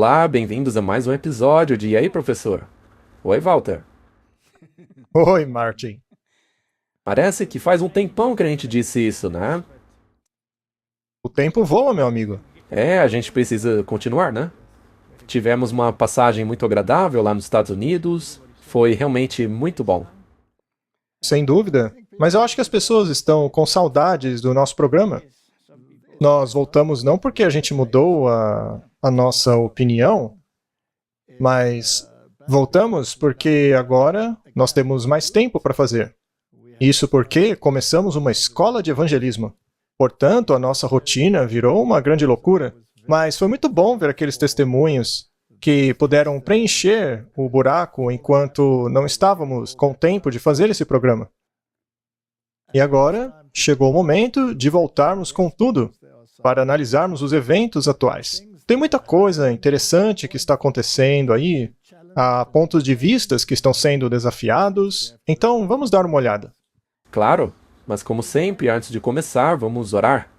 Olá, bem-vindos a mais um episódio de E aí, professor? Oi, Walter. Oi, Martin. Parece que faz um tempão que a gente disse isso, né? O tempo voa, meu amigo. A gente precisa continuar, né? Tivemos uma passagem muito agradável lá nos Estados Unidos. Foi realmente muito bom. Sem dúvida. Mas eu acho que as pessoas estão com saudades do nosso programa. Nós voltamos não porque a gente mudou a nossa opinião, mas voltamos porque agora nós temos mais tempo para fazer. Isso porque começamos uma escola de evangelismo. Portanto, a nossa rotina virou uma grande loucura. Mas foi muito bom ver aqueles testemunhos que puderam preencher o buraco enquanto não estávamos com tempo de fazer esse programa. E agora chegou o momento de voltarmos com tudo para analisarmos os eventos atuais. Tem muita coisa interessante que está acontecendo aí, há pontos de vistas que estão sendo desafiados, então vamos dar uma olhada. Claro, mas como sempre, antes de começar, vamos orar.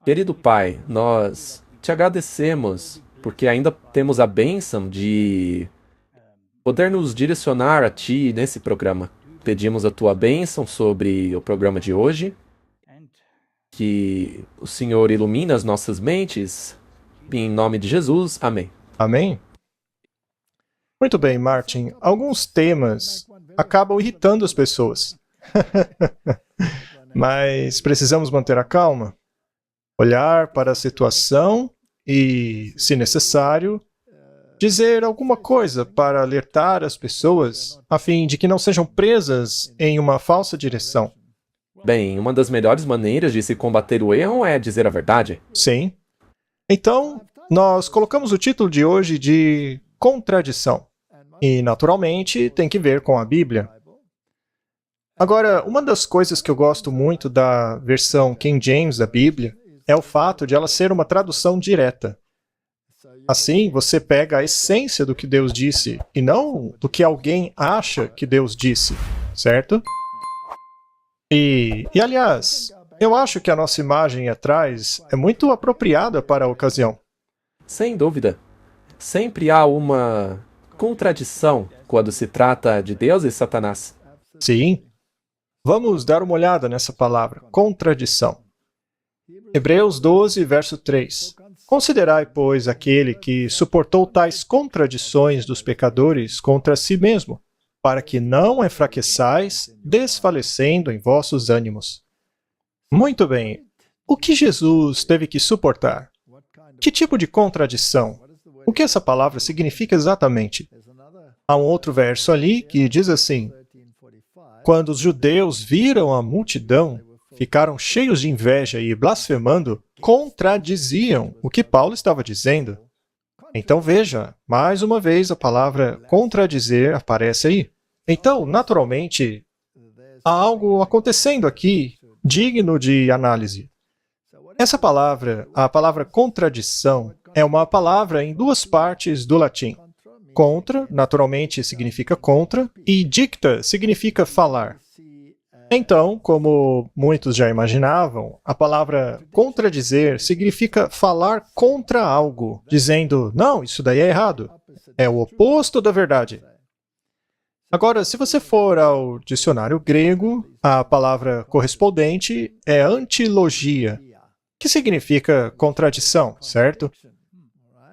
Querido Pai, nós te agradecemos porque ainda temos a bênção de poder nos direcionar a Ti nesse programa. Pedimos a Tua bênção sobre o programa de hoje, que o Senhor ilumine as nossas mentes, em nome de Jesus, amém. Amém? Muito bem, Martin. Alguns temas acabam irritando as pessoas. Mas precisamos manter a calma, olhar para a situação e, se necessário, dizer alguma coisa para alertar as pessoas, a fim de que não sejam presas em uma falsa direção. Bem, uma das melhores maneiras de se combater o erro é dizer a verdade. Sim. Então, nós colocamos o título de hoje de Contradição. E, naturalmente, tem que ver com a Bíblia. Agora, uma das coisas que eu gosto muito da versão King James da Bíblia é o fato de ela ser uma tradução direta. Assim, você pega a essência do que Deus disse e não do que alguém acha que Deus disse, certo? E aliás, eu acho que a nossa imagem atrás é muito apropriada para a ocasião. Sem dúvida. Sempre há uma contradição quando se trata de Deus e Satanás. Sim. Vamos dar uma olhada nessa palavra, contradição. Hebreus 12, verso 3. Considerai, pois, aquele que suportou tais contradições dos pecadores contra si mesmo, para que não enfraqueçais, desfalecendo em vossos ânimos. Muito bem. O que Jesus teve que suportar? Que tipo de contradição? O que essa palavra significa exatamente? Há um outro verso ali que diz assim: quando os judeus viram a multidão, ficaram cheios de inveja e, blasfemando, contradiziam o que Paulo estava dizendo. Então veja, mais uma vez a palavra contradizer aparece aí. Então, naturalmente, há algo acontecendo aqui digno de análise. Essa palavra, a palavra contradição, é uma palavra em duas partes do latim. Contra, naturalmente, significa contra, e dicta significa falar. Então, como muitos já imaginavam, a palavra contradizer significa falar contra algo, dizendo, não, isso daí é errado. É o oposto da verdade. Agora, se você for ao dicionário grego, a palavra correspondente é antilogia, que significa contradição, certo?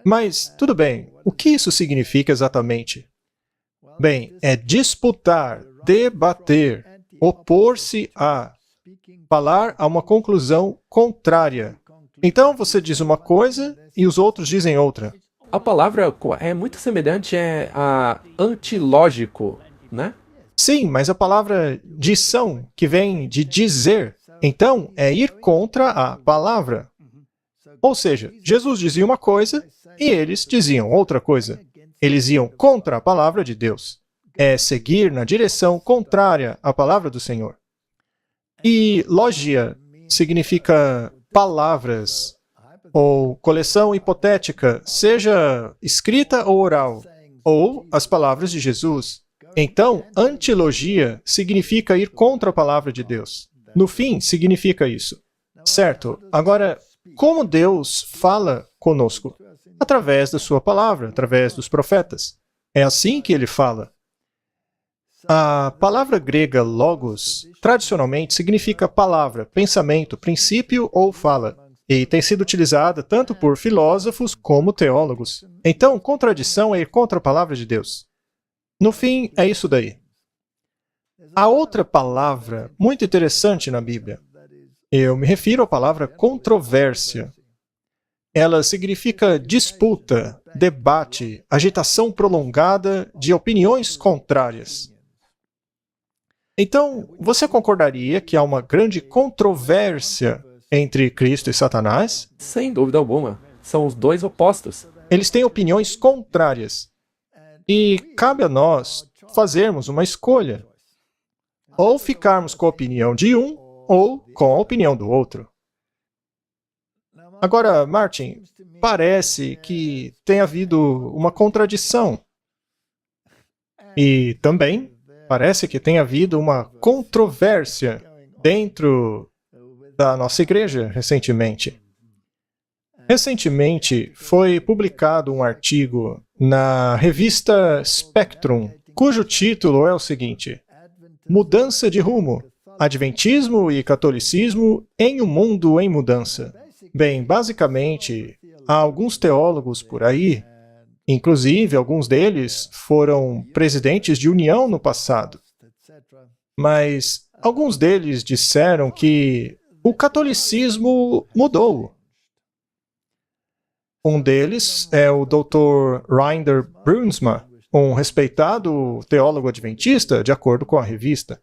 Mas, tudo bem, o que isso significa exatamente? Bem, é disputar, debater, opor-se a, falar a uma conclusão contrária. Então, você diz uma coisa e os outros dizem outra. A palavra é muito semelhante a antilógico, né? Sim, mas a palavra dição, que vem de dizer, então é ir contra a palavra. Ou seja, Jesus dizia uma coisa e eles diziam outra coisa. Eles iam contra a palavra de Deus. É seguir na direção contrária à palavra do Senhor. E logia significa palavras, ou coleção hipotética, seja escrita ou oral, ou as palavras de Jesus. Então, antilogia significa ir contra a palavra de Deus. No fim, significa isso. Certo. Agora, como Deus fala conosco? através da sua palavra, através dos profetas. É assim que ele fala. A palavra grega logos, tradicionalmente, significa palavra, pensamento, princípio ou fala, e tem sido utilizada tanto por filósofos como teólogos. Então, contradição é ir contra a palavra de Deus. No fim, é isso daí. Há outra palavra muito interessante na Bíblia. Eu me refiro à palavra controvérsia. Ela significa disputa, debate, agitação prolongada de opiniões contrárias. Então, você concordaria que há uma grande controvérsia entre Cristo e Satanás? Sem dúvida alguma. São os dois opostos. Eles têm opiniões contrárias. E cabe a nós fazermos uma escolha. Ou ficarmos com a opinião de um, ou com a opinião do outro. Agora, Martin, parece que tem havido uma contradição. E também parece que tem havido uma controvérsia dentro da nossa igreja recentemente. Recentemente foi publicado um artigo na revista Spectrum, cujo título é o seguinte: Mudança de rumo, Adventismo e Catolicismo em um mundo em mudança. Bem, basicamente, há alguns teólogos por aí, inclusive alguns deles foram presidentes de união no passado, mas alguns deles disseram que o catolicismo mudou. Um deles é o Dr. Reinder Brunsma, um respeitado teólogo adventista, de acordo com a revista.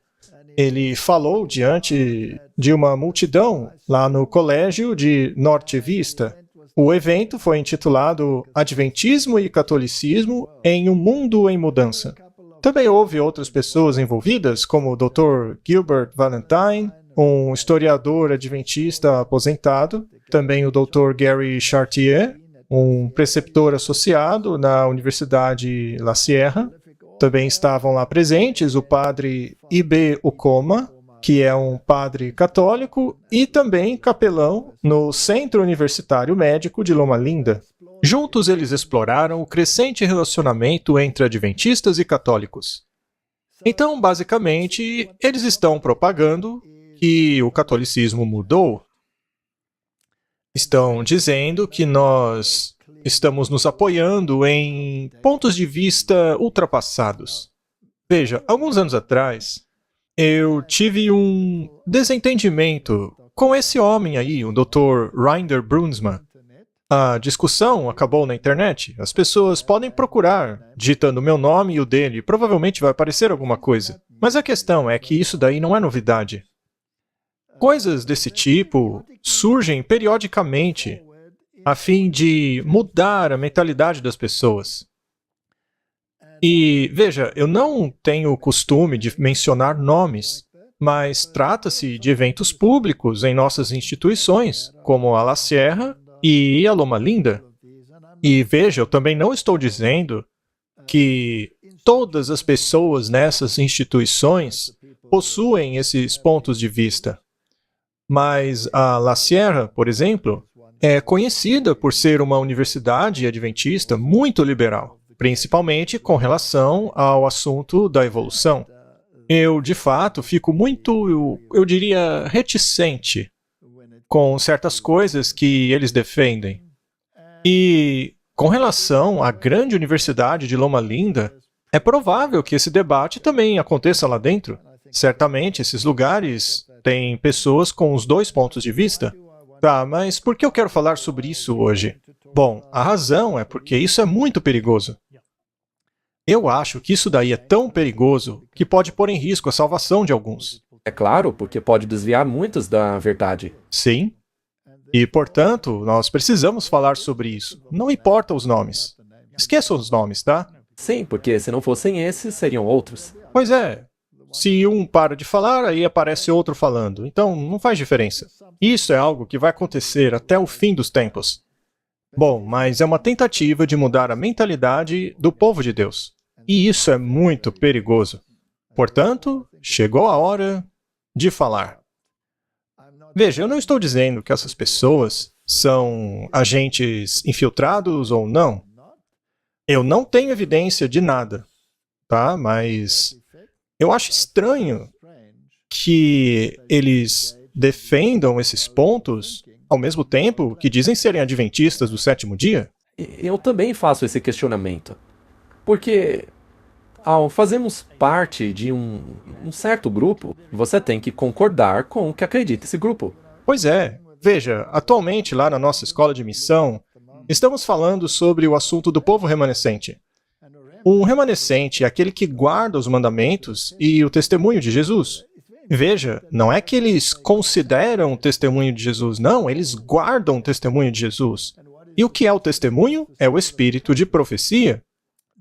Ele falou diante de uma multidão lá no colégio de Norte Vista. O evento foi intitulado Adventismo e Catolicismo em um Mundo em Mudança. Também houve outras pessoas envolvidas, como o Dr. Gilbert Valentine, um historiador adventista aposentado, também o Dr. Gary Chartier, um preceptor associado na Universidade La Sierra. Também estavam lá presentes o padre I.B. Ukoma, que é um padre católico e também capelão no Centro Universitário Médico de Loma Linda. Juntos eles exploraram o crescente relacionamento entre adventistas e católicos. Então, basicamente, eles estão propagando que o catolicismo mudou. Estão dizendo que nós estamos nos apoiando em pontos de vista ultrapassados. Veja, alguns anos atrás, eu tive um desentendimento com esse homem aí, o Dr. Reinder Brunsma. A discussão acabou na internet. As pessoas podem procurar, digitando o meu nome e o dele, provavelmente vai aparecer alguma coisa. Mas a questão é que isso daí não é novidade. Coisas desse tipo surgem periodicamente a fim de mudar a mentalidade das pessoas. E, veja, eu não tenho o costume de mencionar nomes, mas trata-se de eventos públicos em nossas instituições, como a La Sierra e a Loma Linda. E, veja, eu também não estou dizendo que todas as pessoas nessas instituições possuem esses pontos de vista. Mas a La Sierra, por exemplo, é conhecida por ser uma universidade adventista muito liberal, principalmente com relação ao assunto da evolução. Eu, de fato, fico muito, eu diria, reticente com certas coisas que eles defendem. E, com relação à grande universidade de Loma Linda, é provável que esse debate também aconteça lá dentro. Certamente, esses lugares têm pessoas com os dois pontos de vista. Tá, mas por que eu quero falar sobre isso hoje? Bom, a razão é porque isso é muito perigoso. Eu acho que isso daí é tão perigoso que pode pôr em risco a salvação de alguns. É claro, porque pode desviar muitos da verdade. Sim. E, portanto, nós precisamos falar sobre isso. Não importa os nomes. Esqueçam os nomes, tá? Sim, porque se não fossem esses, seriam outros. Pois é. Se um para de falar, aí aparece outro falando. Então, não faz diferença. Isso é algo que vai acontecer até o fim dos tempos. Bom, mas é uma tentativa de mudar a mentalidade do povo de Deus. E isso é muito perigoso. Portanto, chegou a hora de falar. Veja, eu não estou dizendo que essas pessoas são agentes infiltrados ou não? Eu não tenho evidência de nada, tá? Mas eu acho estranho que eles defendam esses pontos ao mesmo tempo que dizem serem adventistas do sétimo dia. Eu também faço esse questionamento. Porque ao fazermos parte de um certo grupo, você tem que concordar com o que acredita esse grupo. Pois é. Veja, atualmente lá na nossa escola de missão, estamos falando sobre o assunto do povo remanescente. Um remanescente é aquele que guarda os mandamentos e o testemunho de Jesus. Veja, não é que eles consideram o testemunho de Jesus, não, eles guardam o testemunho de Jesus. E o que é o testemunho? É o espírito de profecia.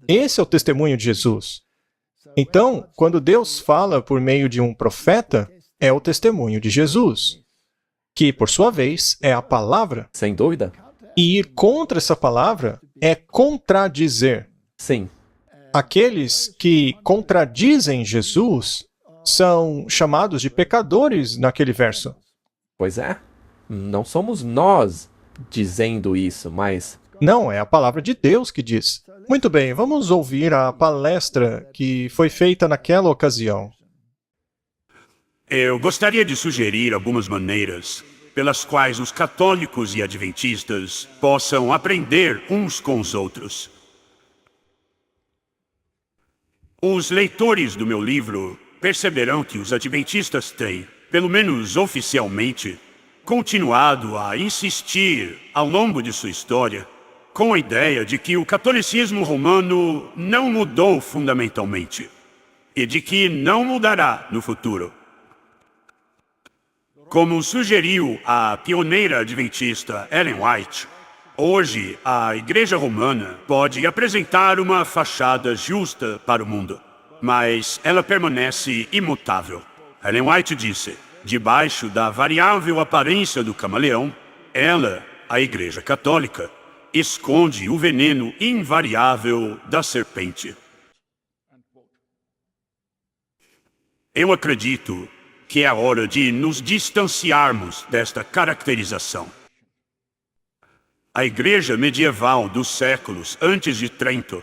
Esse é o testemunho de Jesus. Então, quando Deus fala por meio de um profeta, é o testemunho de Jesus, que, por sua vez, é a palavra. Sem dúvida? E ir contra essa palavra é contradizer. Sim. Aqueles que contradizem Jesus são chamados de pecadores naquele verso. Pois é. Não somos nós dizendo isso, mas Não, é a palavra de Deus que diz. Muito bem, vamos ouvir a palestra que foi feita naquela ocasião. Eu gostaria de sugerir algumas maneiras pelas quais os católicos e adventistas possam aprender uns com os outros. Os leitores do meu livro perceberão que os adventistas têm, pelo menos oficialmente, continuado a insistir ao longo de sua história com a ideia de que o catolicismo romano não mudou fundamentalmente e de que não mudará no futuro. Como sugeriu a pioneira adventista Ellen White, hoje a Igreja Romana pode apresentar uma fachada justa para o mundo, mas ela permanece imutável. Ellen White disse: debaixo da variável aparência do camaleão, ela, a Igreja Católica, esconde o veneno invariável da serpente. Eu acredito que é a hora de nos distanciarmos desta caracterização. A igreja medieval dos séculos antes de Trento,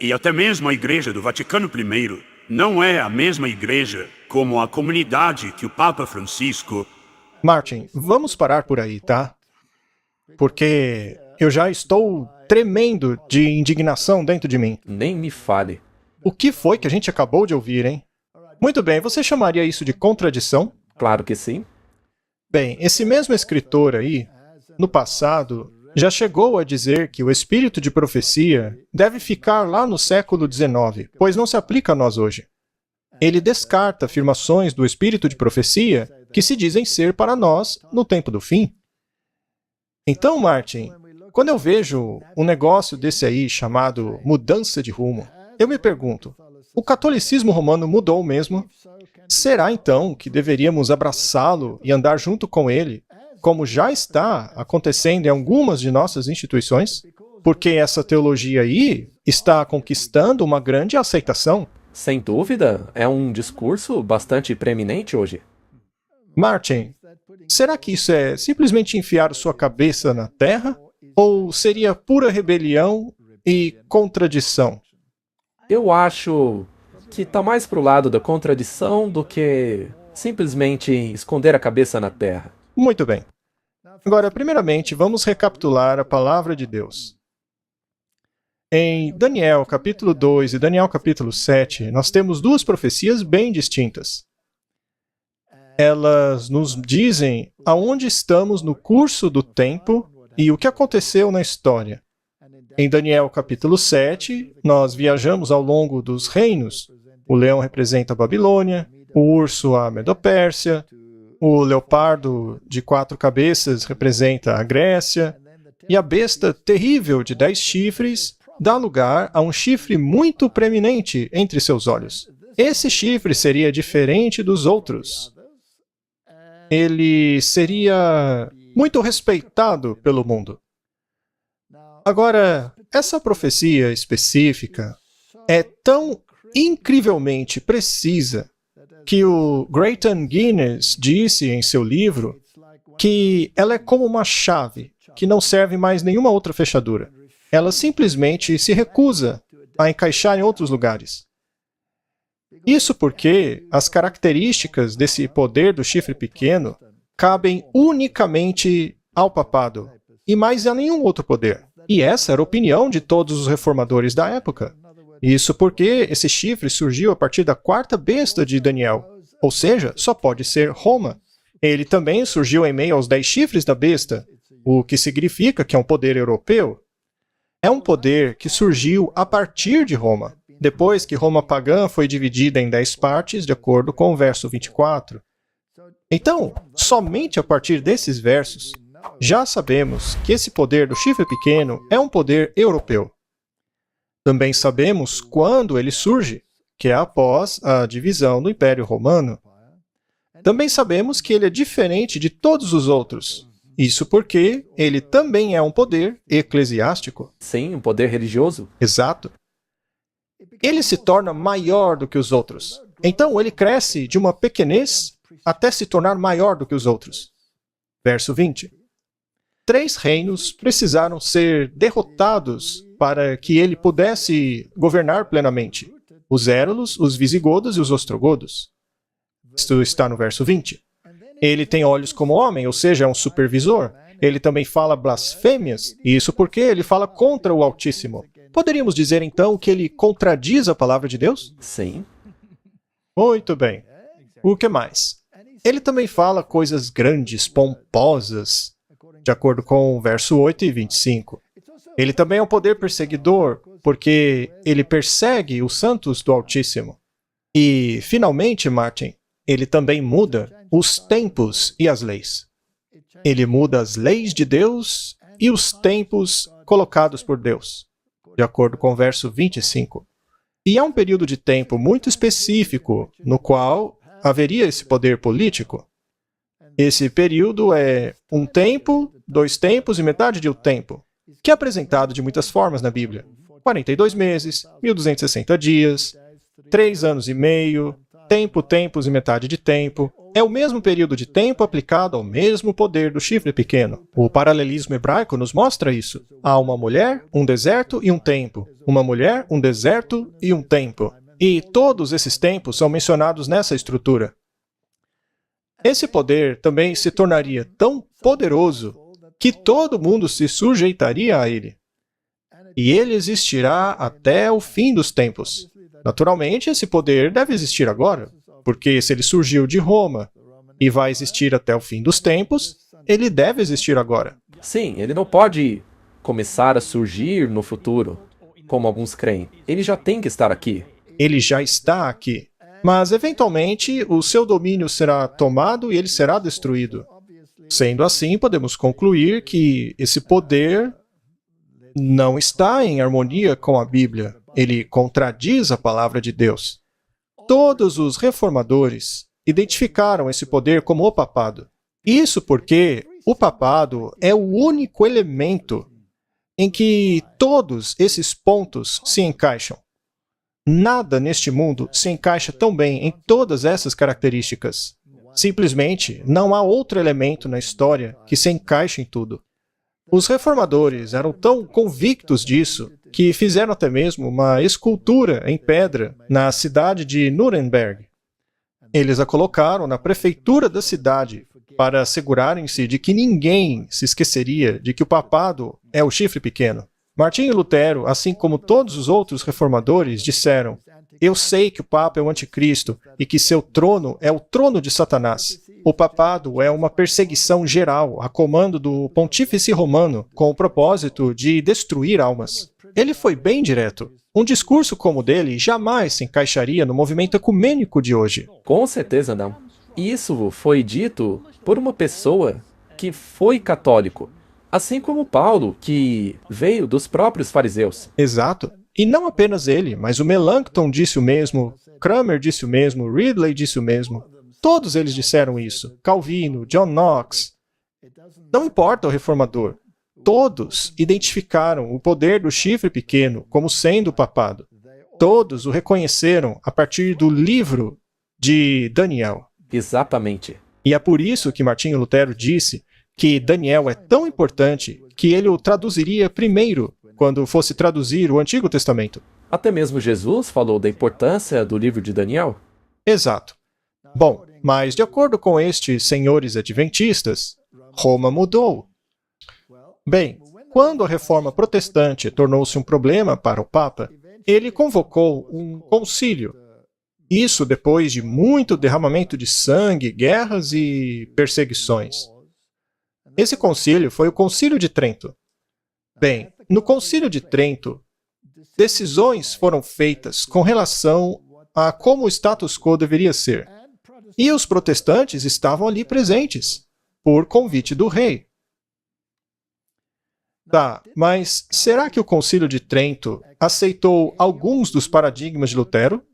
e até mesmo a igreja do Vaticano I, não é a mesma igreja como a comunidade que o Papa Francisco... Martin, vamos parar por aí, tá? Porque eu já estou tremendo de indignação dentro de mim. nem me fale. O que foi que a gente acabou de ouvir, hein? Muito bem, você chamaria isso de contradição? Claro que sim. Bem, esse mesmo escritor aí, no passado, já chegou a dizer que o espírito de profecia deve ficar lá no século XIX, pois não se aplica a nós hoje. Ele descarta afirmações do espírito de profecia que se dizem ser para nós no tempo do fim. Então, Martin, quando eu vejo um negócio desse aí chamado mudança de rumo, eu me pergunto, o catolicismo romano mudou mesmo? Será então que deveríamos abraçá-lo e andar junto com ele, como já está acontecendo em algumas de nossas instituições? Porque essa teologia aí está conquistando uma grande aceitação. Sem dúvida, é um discurso bastante preeminente hoje. Martin, será que isso é simplesmente enfiar sua cabeça na terra? Ou seria pura rebelião e contradição? Eu acho que tá mais pro lado da contradição do que simplesmente esconder a cabeça na terra. Muito bem. Agora, primeiramente, vamos recapitular a palavra de Deus. Em Daniel capítulo 2 e Daniel capítulo 7, nós temos duas profecias bem distintas. Elas nos dizem aonde estamos no curso do tempo e o que aconteceu na história. Em Daniel capítulo 7, nós viajamos ao longo dos reinos. O leão representa a Babilônia, o urso a Medopérsia, o leopardo de 4 cabeças representa a Grécia, e a besta terrível de 10 chifres dá lugar a um chifre muito preeminente entre seus olhos. Esse chifre seria diferente dos outros. Ele seria muito respeitado pelo mundo. Agora, essa profecia específica é tão incrivelmente precisa que o Grayton Guinness disse em seu livro que ela é como uma chave, que não serve mais nenhuma outra fechadura. Ela simplesmente se recusa a encaixar em outros lugares. Isso porque as características desse poder do chifre pequeno cabem unicamente ao papado e mais a nenhum outro poder. E essa era a opinião de todos os reformadores da época. Isso porque esse chifre surgiu a partir da quarta besta de Daniel, ou seja, só pode ser Roma. Ele também surgiu em meio aos 10 chifres da besta, o que significa que é um poder europeu. É um poder que surgiu a partir de Roma, depois que Roma pagã foi dividida em 10 partes, de acordo com o verso 24. Então, somente a partir desses versos, já sabemos que esse poder do chifre pequeno é um poder europeu. Também sabemos quando ele surge, que é após a divisão do Império Romano. Também sabemos que ele é diferente de todos os outros. Isso porque ele também é um poder eclesiástico. Sim, um poder religioso. Exato. Ele se torna maior do que os outros. Então ele cresce de uma pequenez até se tornar maior do que os outros. Verso 20. 3 reinos precisaram ser derrotados para que ele pudesse governar plenamente: os Érulos, os Visigodos e os Ostrogodos. Isto está no verso 20. Ele tem olhos como homem, ou seja, é um supervisor. Ele também fala blasfêmias, e isso porque ele fala contra o Altíssimo. Poderíamos dizer então que ele contradiz a palavra de Deus? Sim. Muito bem. O que mais? Ele também fala coisas grandes, pomposas, de acordo com o verso 8 e 25. Ele também é um poder perseguidor, porque ele persegue os santos do Altíssimo. E, finalmente, Martin, ele também muda os tempos e as leis. Ele muda as leis de Deus e os tempos colocados por Deus, de acordo com o verso 25. E há um período de tempo muito específico no qual haveria esse poder político. Esse período é um tempo, 2 tempos e metade de um tempo, que é apresentado de muitas formas na Bíblia. 42 meses, 1260 dias, 3 anos e meio, tempo, tempos e metade de tempo. É o mesmo período de tempo aplicado ao mesmo poder do chifre pequeno. O paralelismo hebraico nos mostra isso. Há uma mulher, um deserto e um tempo. Uma mulher, um deserto e um tempo. E todos esses tempos são mencionados nessa estrutura. Esse poder também se tornaria tão poderoso que todo mundo se sujeitaria a ele. E ele existirá até o fim dos tempos. Naturalmente, esse poder deve existir agora, porque se ele surgiu de Roma e vai existir até o fim dos tempos, ele deve existir agora. Sim, ele não pode começar a surgir no futuro, como alguns creem. Ele já tem que estar aqui. Ele já está aqui. Mas, eventualmente, o seu domínio será tomado e ele será destruído. Sendo assim, podemos concluir que esse poder não está em harmonia com a Bíblia. Ele contradiz a palavra de Deus. Todos os reformadores identificaram esse poder como o papado. Isso porque o papado é o único elemento em que todos esses pontos se encaixam. Nada neste mundo se encaixa tão bem em todas essas características. Simplesmente, não há outro elemento na história que se encaixe em tudo. Os reformadores eram tão convictos disso que fizeram até mesmo uma escultura em pedra na cidade de Nuremberg. Eles a colocaram na prefeitura da cidade para assegurarem-se de que ninguém se esqueceria de que o papado é o chifre pequeno. Martinho Lutero, assim como todos os outros reformadores, disseram: eu sei que o Papa é o anticristo e que seu trono é o trono de Satanás. O papado é uma perseguição geral a comando do pontífice romano com o propósito de destruir almas. Ele foi bem direto. Um discurso como o dele jamais se encaixaria no movimento ecumênico de hoje. Com certeza não. Isso foi dito por uma pessoa que foi católico, assim como Paulo, que veio dos próprios fariseus. Exato. E não apenas ele, mas o Melanchthon disse o mesmo, Cranmer disse o mesmo, Ridley disse o mesmo. Todos eles disseram isso. Calvino, John Knox. Não importa o reformador. Todos identificaram o poder do chifre pequeno como sendo o papado. Todos o reconheceram a partir do livro de Daniel. Exatamente. E é por isso que Martinho Lutero disse que Daniel é tão importante que ele o traduziria primeiro quando fosse traduzir o Antigo Testamento. Até mesmo Jesus falou da importância do livro de Daniel. Exato. Bom, mas de acordo com estes senhores adventistas, Roma mudou. Bem, quando a reforma protestante tornou-se um problema para o Papa, ele convocou um concílio. Isso depois de muito derramamento de sangue, guerras e perseguições. Esse concílio foi o Concílio de Trento. Bem, no Concílio de Trento, decisões foram feitas com relação a como o status quo deveria ser. E os protestantes estavam ali presentes, por convite do rei. Tá, mas será que o Concílio de Trento aceitou alguns dos paradigmas de Lutero?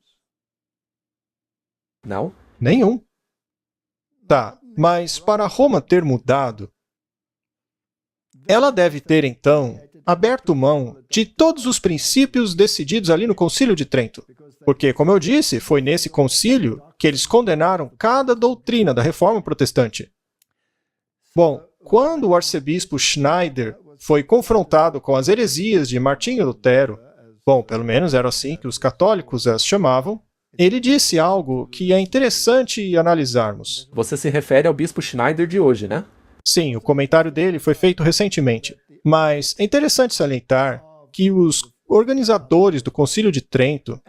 Não? Nenhum. Tá, mas para Roma ter mudado, ela deve ter, então, aberto mão de todos os princípios decididos ali no Concílio de Trento. Porque, como eu disse, foi nesse concílio que eles condenaram cada doutrina da Reforma Protestante. Bom, quando o arcebispo Schneider foi confrontado com as heresias de Martinho Lutero, bom, pelo menos era assim que os católicos as chamavam, ele disse algo que é interessante analisarmos. Você se refere ao bispo Schneider de hoje, né? Sim, o comentário dele foi feito recentemente. Mas é interessante salientar que os organizadores do Concílio de Trento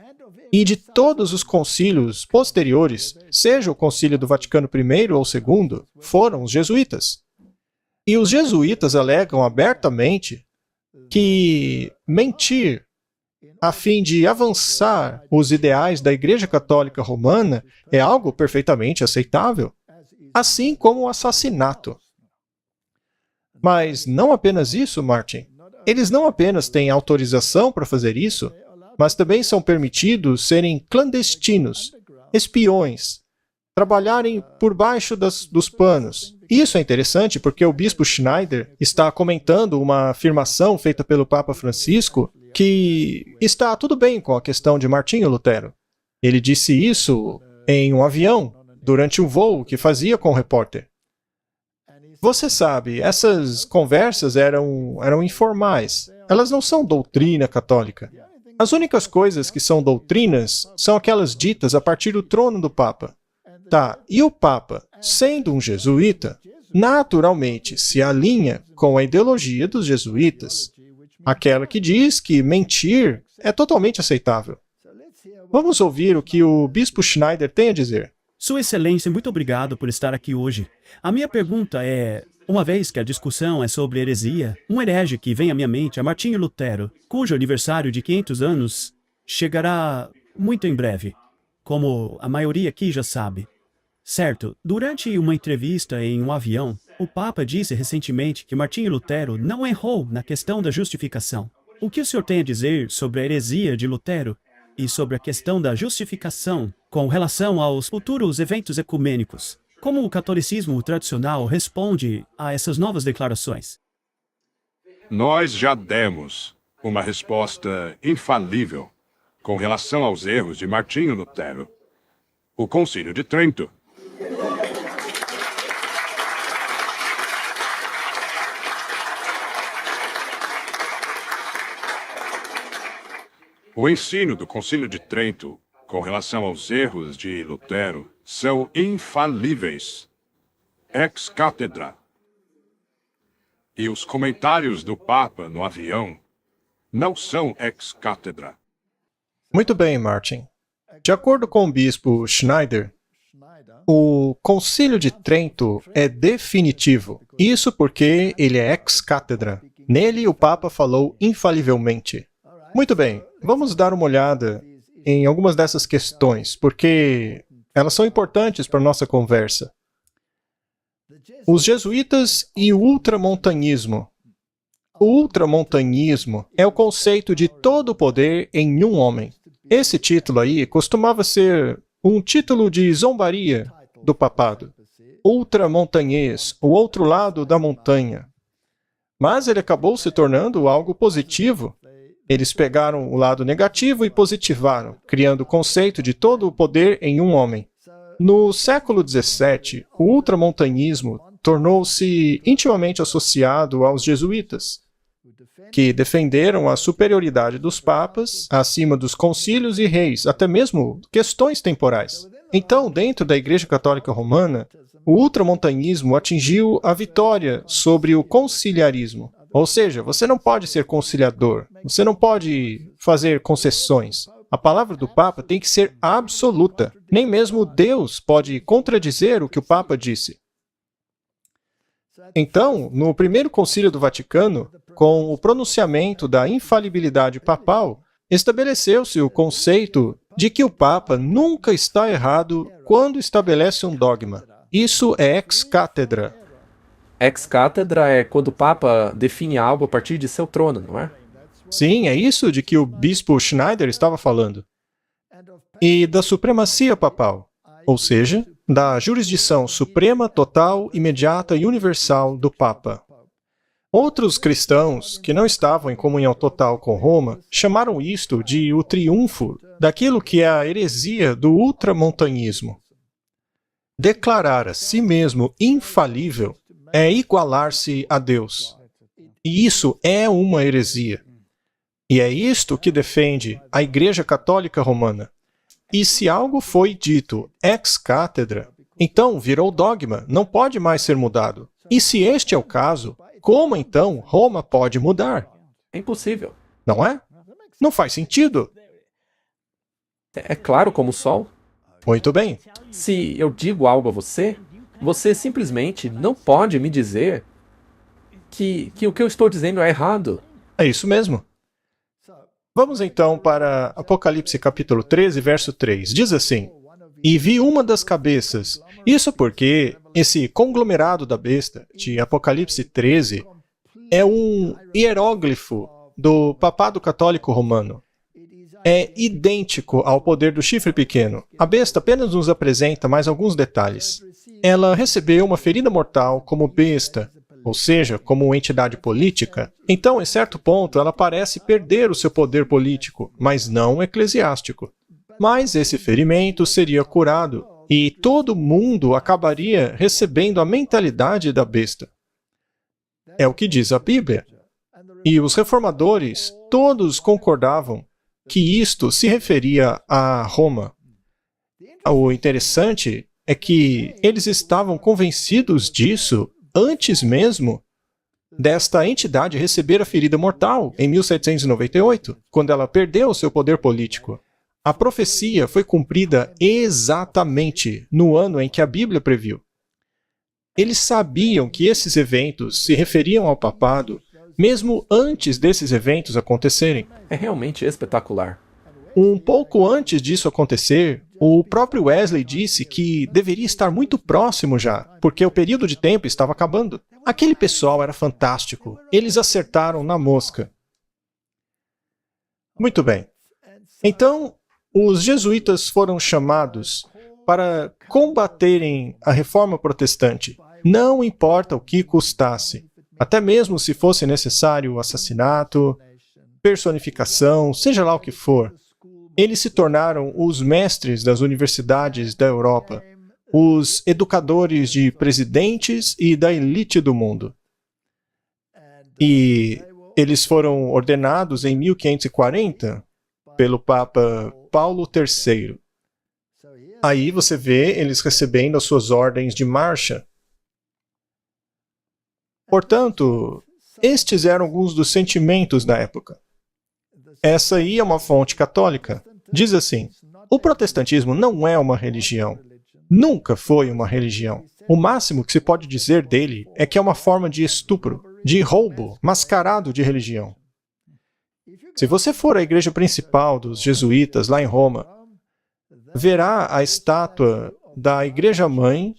e de todos os concílios posteriores, seja o Concílio do Vaticano I ou II, foram os jesuítas. E os jesuítas alegam abertamente que mentir a fim de avançar os ideais da Igreja Católica Romana é algo perfeitamente aceitável, assim como o assassinato. Mas não apenas isso, Martin. Eles não apenas têm autorização para fazer isso, mas também são permitidos serem clandestinos, espiões, trabalharem por baixo dos panos. Isso é interessante porque o bispo Schneider está comentando uma afirmação feita pelo Papa Francisco que está tudo bem com a questão de Martinho Lutero. Ele disse isso em um avião, durante um voo que fazia com o repórter. Você sabe, essas conversas eram informais. Elas não são doutrina católica. As únicas coisas que são doutrinas são aquelas ditas a partir do trono do Papa. Tá, e o Papa, sendo um jesuíta, naturalmente se alinha com a ideologia dos jesuítas, aquela que diz que mentir é totalmente aceitável. Vamos ouvir o que o bispo Schneider tem a dizer. Sua Excelência, muito obrigado por estar aqui hoje. A minha pergunta é, uma vez que a discussão é sobre heresia, um herege que vem à minha mente é Martinho Lutero, cujo aniversário de 500 anos chegará muito em breve, como a maioria aqui já sabe. Certo, durante uma entrevista em um avião, o Papa disse recentemente que Martinho Lutero não errou na questão da justificação. O que o senhor tem a dizer sobre a heresia de Lutero e sobre a questão da justificação com relação aos futuros eventos ecumênicos? Como o catolicismo tradicional responde a essas novas declarações? Nós já demos uma resposta infalível com relação aos erros de Martinho Lutero. O Concílio de Trento. O ensino do Concílio de Trento com relação aos erros de Lutero são infalíveis, ex cátedra. E os comentários do Papa no avião não são ex cátedra. Muito bem, Martin. De acordo com o bispo Schneider, o Concílio de Trento é definitivo. Isso porque ele é ex cátedra. Nele, o Papa falou infalivelmente. Muito bem, vamos dar uma olhada em algumas dessas questões, porque elas são importantes para a nossa conversa. Os jesuítas e o ultramontanismo. O ultramontanismo é o conceito de todo o poder em um homem. Esse título aí costumava ser um título de zombaria do papado. Ultramontanhês, o outro lado da montanha. Mas ele acabou se tornando algo positivo. Eles pegaram o lado negativo e positivaram, criando o conceito de todo o poder em um homem. No século XVII, o ultramontanismo tornou-se intimamente associado aos jesuítas, que defenderam a superioridade dos papas acima dos concílios e reis, até mesmo questões temporais. Então, dentro da Igreja Católica Romana, o ultramontanismo atingiu a vitória sobre o conciliarismo. Ou seja, você não pode ser conciliador, você não pode fazer concessões. A palavra do Papa tem que ser absoluta. Nem mesmo Deus pode contradizer o que o Papa disse. Então, no primeiro concílio do Vaticano, com o pronunciamento da infalibilidade papal, estabeleceu-se o conceito de que o Papa nunca está errado quando estabelece um dogma. Isso é ex cátedra. Ex cátedra é quando o Papa define algo a partir de seu trono, não é? Sim, é isso de que o bispo Schneider estava falando. E da supremacia papal, ou seja, da jurisdição suprema, total, imediata e universal do Papa. Outros cristãos, que não estavam em comunhão total com Roma, chamaram isto de o triunfo daquilo que é a heresia do ultramontanismo. Declarar a si mesmo infalível é igualar-se a Deus. E isso é uma heresia. E é isto que defende a Igreja Católica Romana. E se algo foi dito ex cátedra, então virou dogma, não pode mais ser mudado. E se este é o caso, como então Roma pode mudar? É impossível. Não é? Não faz sentido. É claro como o sol. Muito bem. Se eu digo algo a você, você simplesmente não pode me dizer que o que eu estou dizendo é errado. É isso mesmo. Vamos então para Apocalipse capítulo 13, verso 3. Diz assim: E vi uma das cabeças. Isso porque esse conglomerado da besta, de Apocalipse 13, é um hieróglifo do papado católico romano. É idêntico ao poder do chifre pequeno. A besta apenas nos apresenta mais alguns detalhes. Ela recebeu uma ferida mortal como besta, ou seja, como entidade política. Então, em certo ponto, ela parece perder o seu poder político, mas não eclesiástico. Mas esse ferimento seria curado, e todo mundo acabaria recebendo a mentalidade da besta. É o que diz a Bíblia. E os reformadores, todos concordavam que isto se referia a Roma. O interessante é que eles estavam convencidos disso antes mesmo desta entidade receber a ferida mortal, em 1798, quando ela perdeu o seu poder político. A profecia foi cumprida exatamente no ano em que a Bíblia previu. Eles sabiam que esses eventos se referiam ao papado, mesmo antes desses eventos acontecerem. É realmente espetacular. Um pouco antes disso acontecer, o próprio Wesley disse que deveria estar muito próximo já, porque o período de tempo estava acabando. Aquele pessoal era fantástico. Eles acertaram na mosca. Muito bem. Então, os jesuítas foram chamados para combaterem a reforma protestante, não importa o que custasse, até mesmo se fosse necessário assassinato, personificação, seja lá o que for. Eles se tornaram os mestres das universidades da Europa, os educadores de presidentes e da elite do mundo. E eles foram ordenados em 1540 pelo Papa Paulo III. Aí você vê eles recebendo as suas ordens de marcha. Portanto, estes eram alguns dos sentimentos da época. Essa aí é uma fonte católica. Diz assim: o protestantismo não é uma religião. Nunca foi uma religião. O máximo que se pode dizer dele é que é uma forma de estupro, de roubo, mascarado de religião. Se você for à igreja principal dos jesuítas lá em Roma, verá a estátua da Igreja-mãe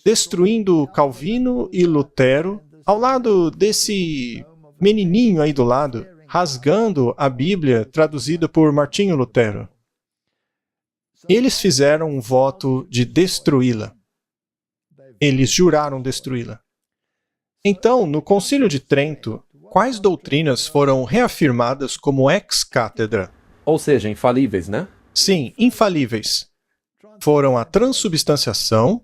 destruindo Calvino e Lutero, ao lado desse menininho aí do lado, rasgando a Bíblia traduzida por Martinho Lutero. Eles fizeram um voto de destruí-la. Eles juraram destruí-la. Então, no Concílio de Trento, quais doutrinas foram reafirmadas como ex cátedra? Ou seja, infalíveis, né? Sim, infalíveis. Foram a transubstanciação,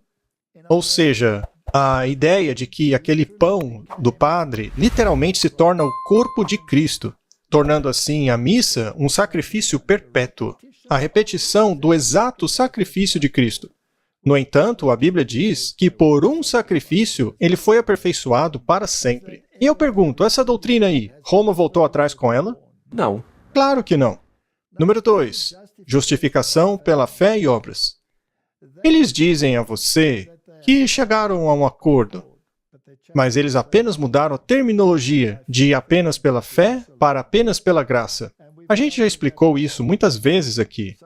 ou seja, A ideia de que aquele pão do padre literalmente se torna o corpo de Cristo, tornando assim a missa um sacrifício perpétuo, a repetição do exato sacrifício de Cristo. No entanto, a Bíblia diz que por um sacrifício ele foi aperfeiçoado para sempre. E eu pergunto, essa doutrina aí, Roma voltou atrás com ela? Não. Claro que não. Número 2. Justificação pela fé e obras. Eles dizem a você que chegaram a um acordo, mas eles apenas mudaram a terminologia de apenas pela fé para apenas pela graça. A gente já explicou isso muitas vezes aqui.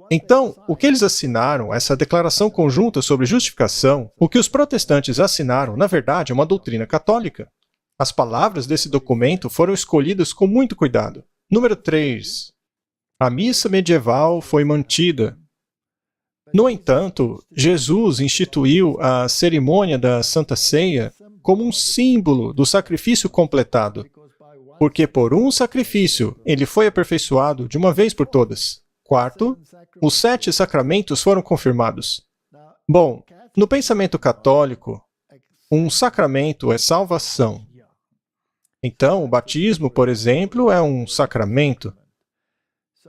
Então, o que eles assinaram, essa declaração conjunta sobre justificação, o que os protestantes assinaram, na verdade, é uma doutrina católica. As palavras desse documento foram escolhidas com muito cuidado. Número 3. A missa medieval foi mantida. No entanto, Jesus instituiu a cerimônia da Santa Ceia como um símbolo do sacrifício completado, porque por um sacrifício ele foi aperfeiçoado de uma vez por todas. Quarto, os 7 sacramentos foram confirmados. Bom, no pensamento católico, um sacramento é salvação. Então, o batismo, por exemplo, é um sacramento.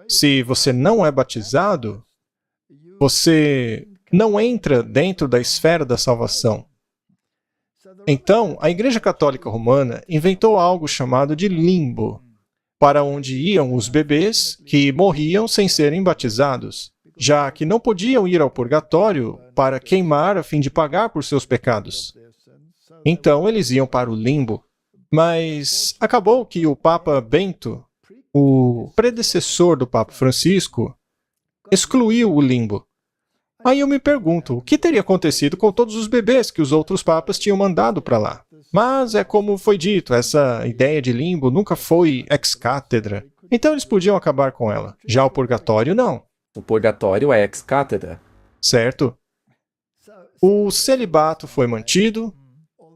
Se você não é batizado, você não entra dentro da esfera da salvação. Então, a Igreja Católica Romana inventou algo chamado de limbo, para onde iam os bebês que morriam sem serem batizados, já que não podiam ir ao purgatório para queimar a fim de pagar por seus pecados. Então, eles iam para o limbo. Mas acabou que o Papa Bento, o predecessor do Papa Francisco, excluiu o limbo. Aí eu me pergunto, o que teria acontecido com todos os bebês que os outros papas tinham mandado para lá? Mas é como foi dito, essa ideia de limbo nunca foi ex cátedra. Então eles podiam acabar com ela. Já o purgatório, não. O purgatório é ex cátedra. Certo? O celibato foi mantido,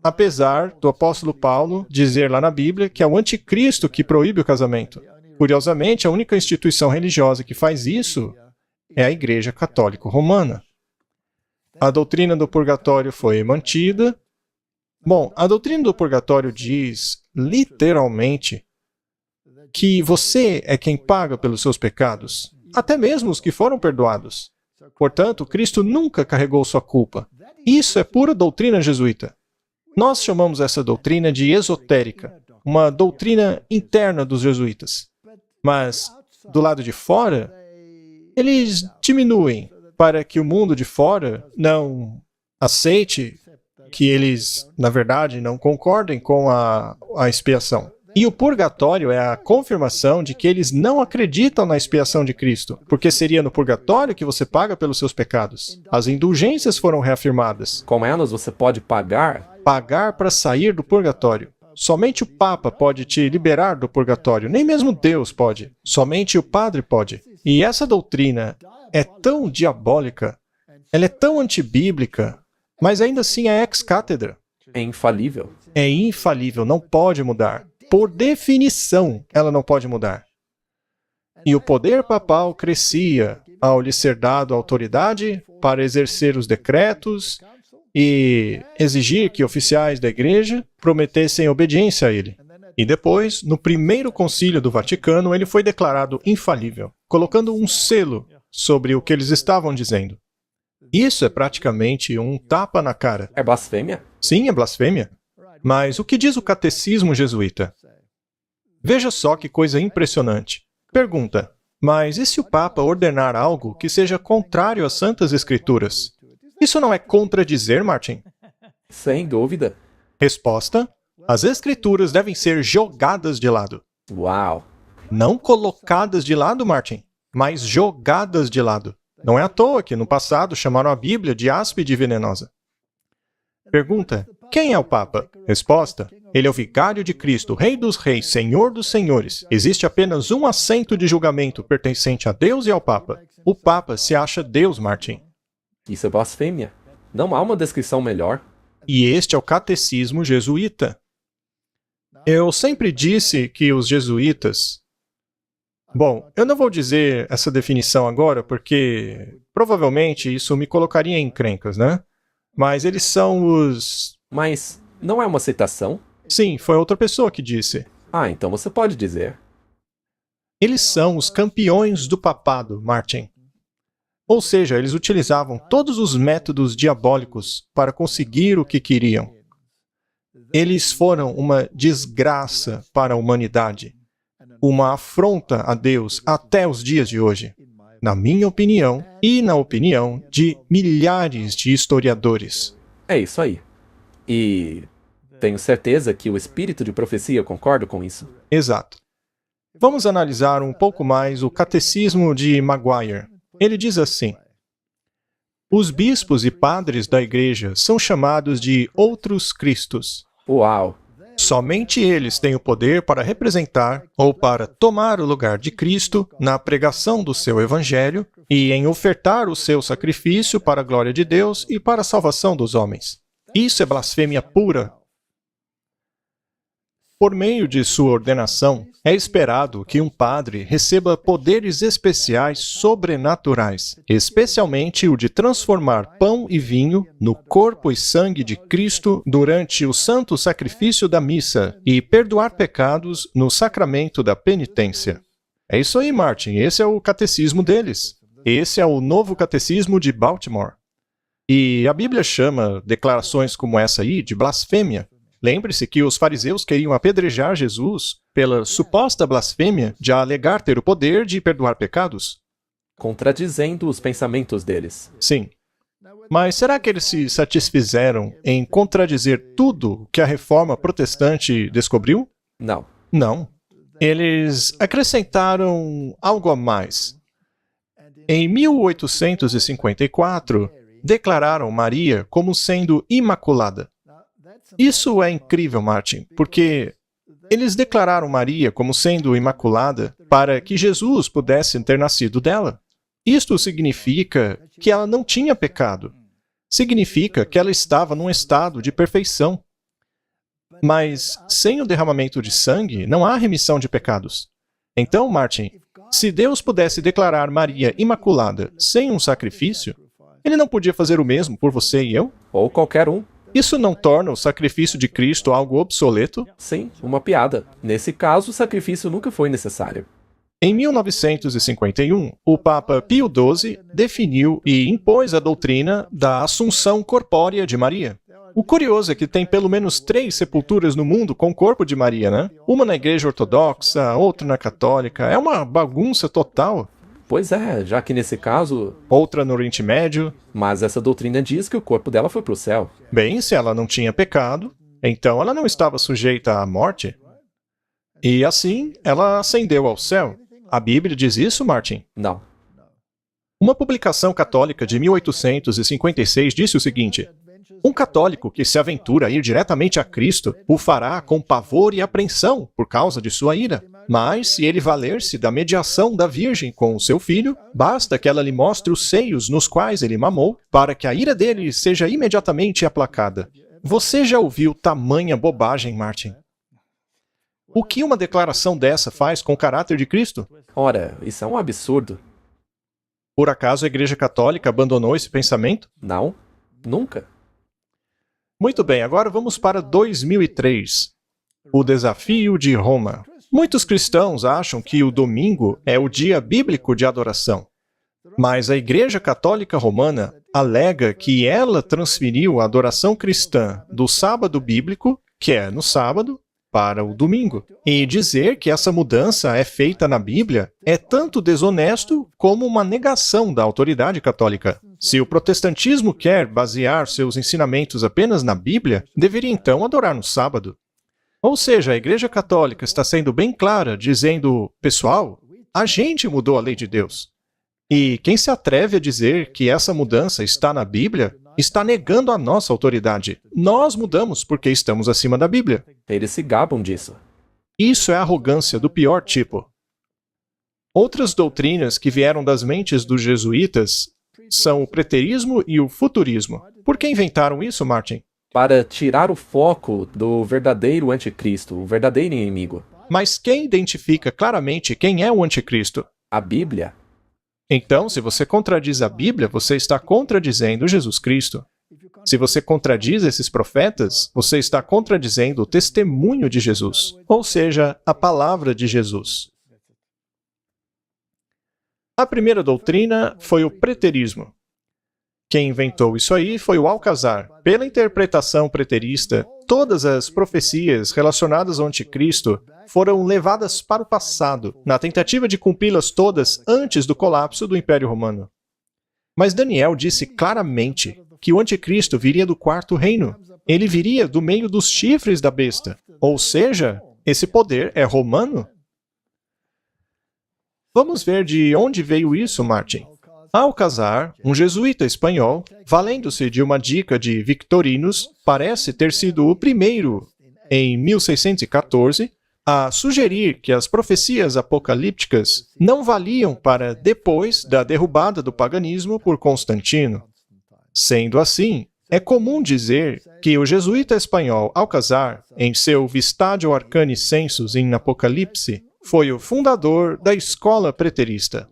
apesar do apóstolo Paulo dizer lá na Bíblia que é o anticristo que proíbe o casamento. Curiosamente, a única instituição religiosa que faz isso é a Igreja Católica Romana. A doutrina do purgatório foi mantida. Bom, a doutrina do purgatório diz, literalmente, que você é quem paga pelos seus pecados, até mesmo os que foram perdoados. Portanto, Cristo nunca carregou sua culpa. Isso é pura doutrina jesuíta. Nós chamamos essa doutrina de esotérica, uma doutrina interna dos jesuítas. Mas, do lado de fora, eles diminuem para que o mundo de fora não aceite que eles, na verdade, não concordem com a expiação. E o purgatório é a confirmação de que eles não acreditam na expiação de Cristo, porque seria no purgatório que você paga pelos seus pecados. As indulgências foram reafirmadas. Com elas você pode pagar? Pagar para sair do purgatório. Somente o Papa pode te liberar do purgatório, nem mesmo Deus pode. Somente o Padre pode. E essa doutrina é tão diabólica, ela é tão antibíblica, mas ainda assim é ex cátedra. É infalível. É infalível, não pode mudar. Por definição, ela não pode mudar. E o poder papal crescia ao lhe ser dado autoridade para exercer os decretos e exigir que oficiais da igreja prometessem obediência a ele. E depois, no primeiro concílio do Vaticano, ele foi declarado infalível, colocando um selo sobre o que eles estavam dizendo. Isso é praticamente um tapa na cara. É blasfêmia? Sim, é blasfêmia. Mas o que diz o catecismo jesuíta? Veja só que coisa impressionante. Pergunta, mas e se o Papa ordenar algo que seja contrário às Santas Escrituras? Isso não é contradizer, Martin? Sem dúvida. Resposta, as Escrituras devem ser jogadas de lado. Uau. Não colocadas de lado, Martin, mas jogadas de lado. Não é à toa que, no passado, chamaram a Bíblia de áspide e venenosa. Pergunta, quem é o Papa? Resposta, ele é o vigário de Cristo, Rei dos Reis, Senhor dos Senhores. Existe apenas um assento de julgamento pertencente a Deus e ao Papa. O Papa se acha Deus, Martin. Isso é blasfêmia. Não há uma descrição melhor. E este é o catecismo jesuíta. Eu sempre disse que os jesuítas... Bom, eu não vou dizer essa definição agora porque provavelmente isso me colocaria em encrencas, né? Mas eles são os... Mas não é uma citação? Sim, foi outra pessoa que disse. Ah, então você pode dizer. Eles são os campeões do papado, Martin. Ou seja, eles utilizavam todos os métodos diabólicos para conseguir o que queriam. Eles foram uma desgraça para a humanidade, uma afronta a Deus até os dias de hoje, na minha opinião e na opinião de milhares de historiadores. É isso aí. E tenho certeza que o espírito de profecia concorda com isso. Exato. Vamos analisar um pouco mais o Catecismo de Maguire. Ele diz assim: os bispos e padres da Igreja são chamados de outros Cristos. Uau! Somente eles têm o poder para representar ou para tomar o lugar de Cristo na pregação do seu Evangelho e em ofertar o seu sacrifício para a glória de Deus e para a salvação dos homens. Isso é blasfêmia pura. Por meio de sua ordenação, é esperado que um padre receba poderes especiais sobrenaturais, especialmente o de transformar pão e vinho no corpo e sangue de Cristo durante o santo sacrifício da missa e perdoar pecados no sacramento da penitência. É isso aí, Martin. Esse é o catecismo deles. Esse é o novo catecismo de Baltimore. E a Bíblia chama declarações como essa aí de blasfêmia. Lembre-se que os fariseus queriam apedrejar Jesus pela suposta blasfêmia de alegar ter o poder de perdoar pecados. Contradizendo os pensamentos deles. Sim. Mas será que eles se satisfizeram em contradizer tudo que a reforma protestante descobriu? Não. Não. Eles acrescentaram algo a mais. Em 1854, declararam Maria como sendo imaculada. Isso é incrível, Martin, porque eles declararam Maria como sendo imaculada para que Jesus pudesse ter nascido dela. Isto significa que ela não tinha pecado. Significa que ela estava num estado de perfeição. Mas sem o derramamento de sangue, não há remissão de pecados. Então, Martin, se Deus pudesse declarar Maria imaculada sem um sacrifício, Ele não podia fazer o mesmo por você e eu? Ou qualquer um. Isso não torna o sacrifício de Cristo algo obsoleto? Sim, uma piada. Nesse caso, o sacrifício nunca foi necessário. Em 1951, o Papa Pio XII definiu e impôs a doutrina da Assunção Corpórea de Maria. O curioso é que tem pelo menos 3 sepulturas no mundo com o corpo de Maria, né? Uma na Igreja Ortodoxa, outra na Católica. É uma bagunça total. Pois é, já que nesse caso... Outra no Oriente Médio. Mas essa doutrina diz que o corpo dela foi para o céu. Bem, se ela não tinha pecado, então ela não estava sujeita à morte. E assim, ela ascendeu ao céu. A Bíblia diz isso, Martin? Não. Uma publicação católica de 1856 disse o seguinte: um católico que se aventura a ir diretamente a Cristo o fará com pavor e apreensão por causa de sua ira. Mas, se ele valer-se da mediação da Virgem com o seu filho, basta que ela lhe mostre os seios nos quais ele mamou, para que a ira dele seja imediatamente aplacada. Você já ouviu tamanha bobagem, Martin? O que uma declaração dessa faz com o caráter de Cristo? Ora, isso é um absurdo. Por acaso a Igreja Católica abandonou esse pensamento? Não, nunca. Muito bem, agora vamos para 2003. O desafio de Roma. Muitos cristãos acham que o domingo é o dia bíblico de adoração. Mas a Igreja Católica Romana alega que ela transferiu a adoração cristã do sábado bíblico, que é no sábado, para o domingo. E dizer que essa mudança é feita na Bíblia é tanto desonesto como uma negação da autoridade católica. Se o protestantismo quer basear seus ensinamentos apenas na Bíblia, deveria então adorar no sábado. Ou seja, a Igreja Católica está sendo bem clara, dizendo: pessoal, a gente mudou a lei de Deus. E quem se atreve a dizer que essa mudança está na Bíblia, está negando a nossa autoridade. Nós mudamos porque estamos acima da Bíblia. Eles se gabam disso. Isso é arrogância do pior tipo. Outras doutrinas que vieram das mentes dos jesuítas são o preterismo e o futurismo. Por que inventaram isso, Martin? Para tirar o foco do verdadeiro anticristo, o verdadeiro inimigo. Mas quem identifica claramente quem é o anticristo? A Bíblia. Então, se você contradiz a Bíblia, você está contradizendo Jesus Cristo. Se você contradiz esses profetas, você está contradizendo o testemunho de Jesus, ou seja, a palavra de Jesus. A primeira doutrina foi o preterismo. Quem inventou isso aí foi o Alcazar. Pela interpretação preterista, todas as profecias relacionadas ao anticristo foram levadas para o passado, na tentativa de cumpri-las todas antes do colapso do Império Romano. Mas Daniel disse claramente que o anticristo viria do quarto reino. Ele viria do meio dos chifres da besta. Ou seja, esse poder é romano? Vamos ver de onde veio isso, Martin. Alcazar, um jesuíta espanhol, valendo-se de uma dica de Victorinos, parece ter sido o primeiro, em 1614, a sugerir que as profecias apocalípticas não valiam para depois da derrubada do paganismo por Constantino. Sendo assim, é comum dizer que o jesuíta espanhol Alcazar, em seu Vistatio Arcani Sensus in Apocalipse, foi o fundador da escola preterista.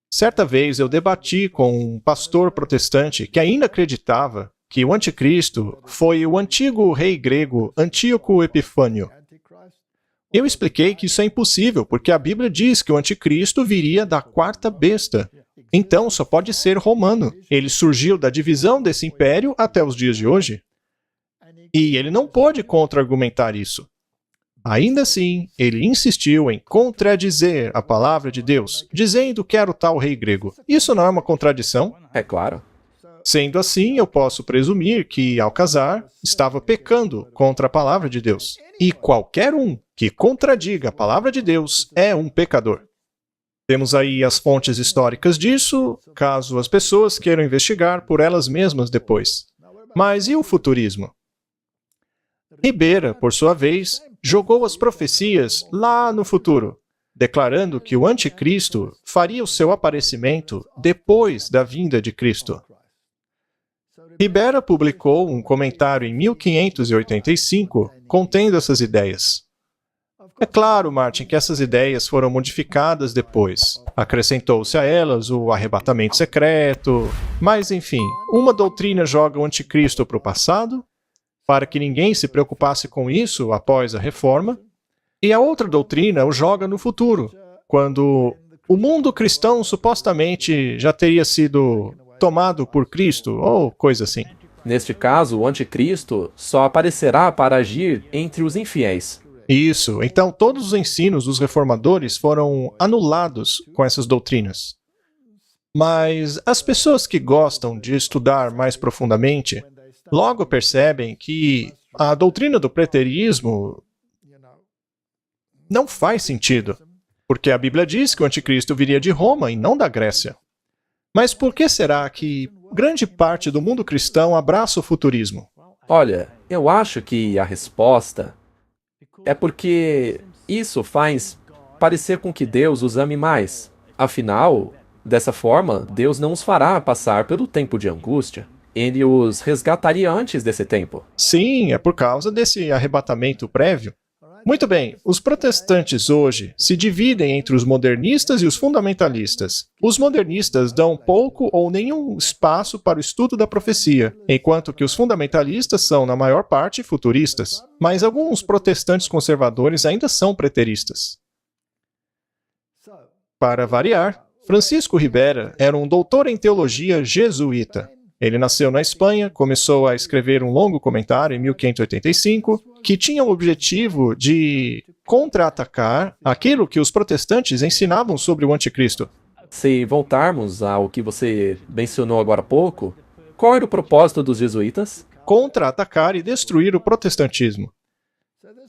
Certa vez eu debati com um pastor protestante que ainda acreditava que o anticristo foi o antigo rei grego Antíoco Epifânio. Eu expliquei que isso é impossível, porque a Bíblia diz que o anticristo viria da quarta besta. Então só pode ser romano. Ele surgiu da divisão desse império até os dias de hoje. E ele não pôde contra-argumentar isso. Ainda assim, ele insistiu em contradizer a palavra de Deus, dizendo que era o tal rei grego. Isso não é uma contradição? É claro. Sendo assim, eu posso presumir que Alcazar estava pecando contra a palavra de Deus. E qualquer um que contradiga a palavra de Deus é um pecador. Temos aí as fontes históricas disso, caso as pessoas queiram investigar por elas mesmas depois. Mas e o futurismo? Ribera, por sua vez, jogou as profecias lá no futuro, declarando que o anticristo faria o seu aparecimento depois da vinda de Cristo. Ribera publicou um comentário em 1585 contendo essas ideias. É claro, Martin, que essas ideias foram modificadas depois. Acrescentou-se a elas o arrebatamento secreto, mas enfim, uma doutrina joga o anticristo para o passado, para que ninguém se preocupasse com isso após a reforma, e a outra doutrina o joga no futuro, quando o mundo cristão supostamente já teria sido tomado por Cristo, ou coisa assim. Neste caso, o anticristo só aparecerá para agir entre os infiéis. Isso, então todos os ensinos dos reformadores foram anulados com essas doutrinas. Mas as pessoas que gostam de estudar mais profundamente logo percebem que a doutrina do preterismo não faz sentido, porque a Bíblia diz que o anticristo viria de Roma e não da Grécia. Mas por que será que grande parte do mundo cristão abraça o futurismo? Olha, eu acho que a resposta é porque isso faz parecer com que Deus os ame mais. Afinal, dessa forma, Deus não os fará passar pelo tempo de angústia. Ele os resgataria antes desse tempo. Sim, é por causa desse arrebatamento prévio. Muito bem, os protestantes hoje se dividem entre os modernistas e os fundamentalistas. Os modernistas dão pouco ou nenhum espaço para o estudo da profecia, enquanto que os fundamentalistas são, na maior parte, futuristas. Mas alguns protestantes conservadores ainda são preteristas. Para variar, Francisco Ribera era um doutor em teologia jesuíta. Ele nasceu na Espanha, começou a escrever um longo comentário em 1585, que tinha o objetivo de contra-atacar aquilo que os protestantes ensinavam sobre o anticristo. Se voltarmos ao que você mencionou agora há pouco, qual era o propósito dos jesuítas? Contra-atacar e destruir o protestantismo.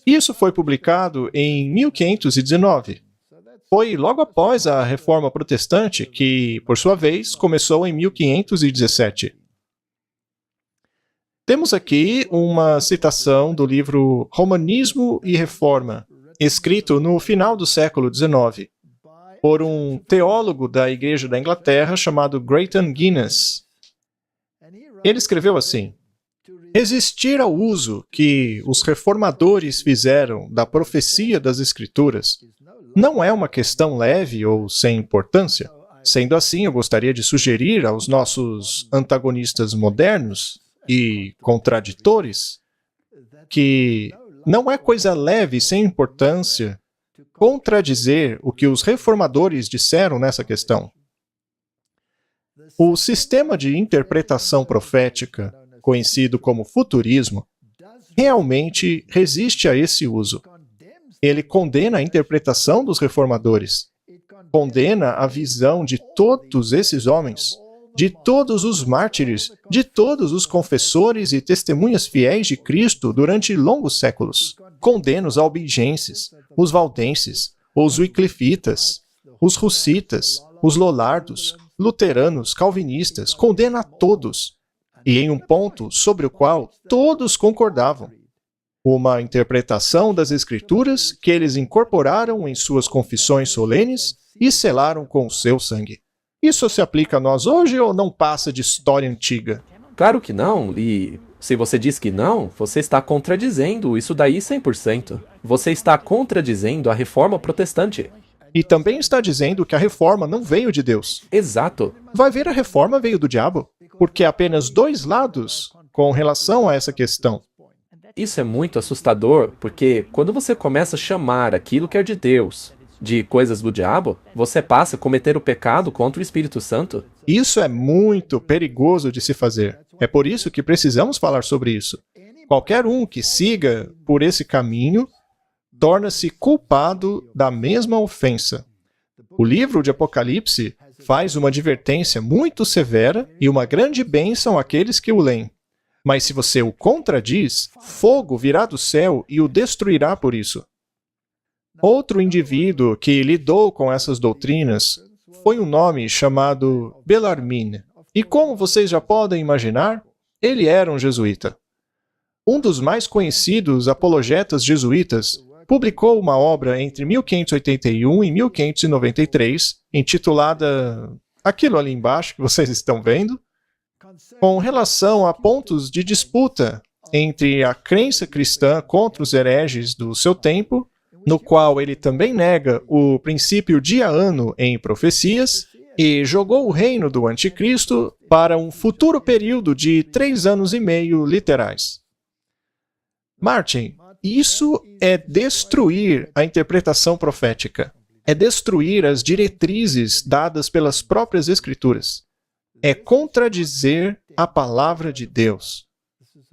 Isso foi publicado em 1519. Foi logo após a Reforma Protestante, que, por sua vez, começou em 1517. Temos aqui uma citação do livro Romanismo e Reforma, escrito no final do século XIX, por um teólogo da Igreja da Inglaterra chamado Grayton Guinness. Ele escreveu assim: resistir ao uso que os reformadores fizeram da profecia das Escrituras não é uma questão leve ou sem importância. Sendo assim, eu gostaria de sugerir aos nossos antagonistas modernos e contraditores que não é coisa leve e sem importância contradizer o que os reformadores disseram nessa questão. O sistema de interpretação profética, conhecido como futurismo, realmente resiste a esse uso. Ele condena a interpretação dos reformadores, condena a visão de todos esses homens, de todos os mártires, de todos os confessores e testemunhas fiéis de Cristo durante longos séculos. Condena os albigenses, os valdenses, os wyclifitas, os russitas, os lollardos, luteranos, calvinistas, condena a todos, e em um ponto sobre o qual todos concordavam. Uma interpretação das Escrituras que eles incorporaram em suas confissões solenes e selaram com o seu sangue. Isso se aplica a nós hoje ou não passa de história antiga? Claro que não, e se você diz que não, você está contradizendo isso daí 100%. Você está contradizendo a reforma protestante. E também está dizendo que a reforma não veio de Deus. Exato. Vai ver, a reforma veio do diabo, porque há apenas dois lados com relação a essa questão. Isso é muito assustador, porque quando você começa a chamar aquilo que é de Deus de coisas do diabo, você passa a cometer o pecado contra o Espírito Santo. Isso é muito perigoso de se fazer. É por isso que precisamos falar sobre isso. Qualquer um que siga por esse caminho torna-se culpado da mesma ofensa. O livro de Apocalipse faz uma advertência muito severa e uma grande bênção àqueles que o leem. Mas se você o contradiz, fogo virá do céu e o destruirá por isso. Outro indivíduo que lidou com essas doutrinas foi um nome chamado Bellarmine. E como vocês já podem imaginar, ele era um jesuíta. Um dos mais conhecidos apologetas jesuítas publicou uma obra entre 1581 e 1593, intitulada aquilo ali embaixo que vocês estão vendo, com relação a pontos de disputa entre a crença cristã contra os hereges do seu tempo, no qual ele também nega o princípio dia-ano em profecias e jogou o reino do anticristo para um futuro período de 3 anos e meio literais. Martin, isso é destruir a interpretação profética. É destruir as diretrizes dadas pelas próprias Escrituras. É contradizer a palavra de Deus.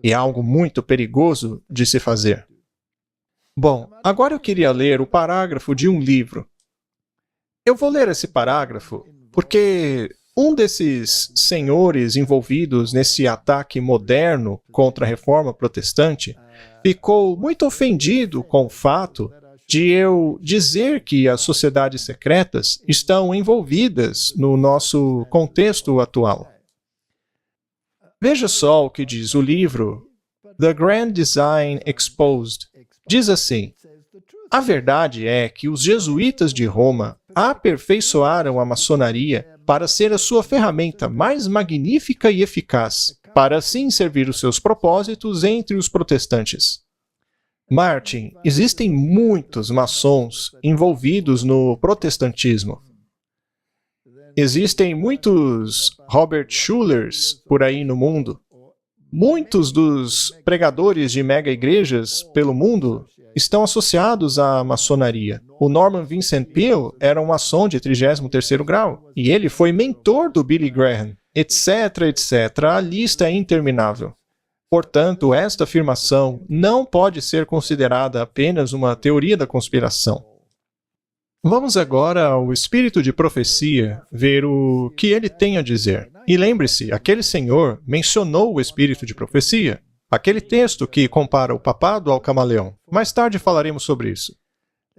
E é algo muito perigoso de se fazer. Bom, agora eu queria ler o parágrafo de um livro. Eu vou ler esse parágrafo porque um desses senhores envolvidos nesse ataque moderno contra a reforma protestante ficou muito ofendido com o fato de eu dizer que as sociedades secretas estão envolvidas no nosso contexto atual. Veja só o que diz o livro The Grand Design Exposed. Diz assim: a verdade é que os jesuítas de Roma aperfeiçoaram a maçonaria para ser a sua ferramenta mais magnífica e eficaz, para assim servir os seus propósitos entre os protestantes. Martin, existem muitos maçons envolvidos no protestantismo. Existem muitos Robert Schulers por aí no mundo. Muitos dos pregadores de mega-igrejas pelo mundo estão associados à maçonaria. O Norman Vincent Peale era um maçom de 33º grau, e ele foi mentor do Billy Graham, etc, etc. A lista é interminável. Portanto, esta afirmação não pode ser considerada apenas uma teoria da conspiração. Vamos agora ao espírito de profecia, ver o que ele tem a dizer. E lembre-se, aquele senhor mencionou o espírito de profecia. Aquele texto que compara o papado ao camaleão. Mais tarde falaremos sobre isso.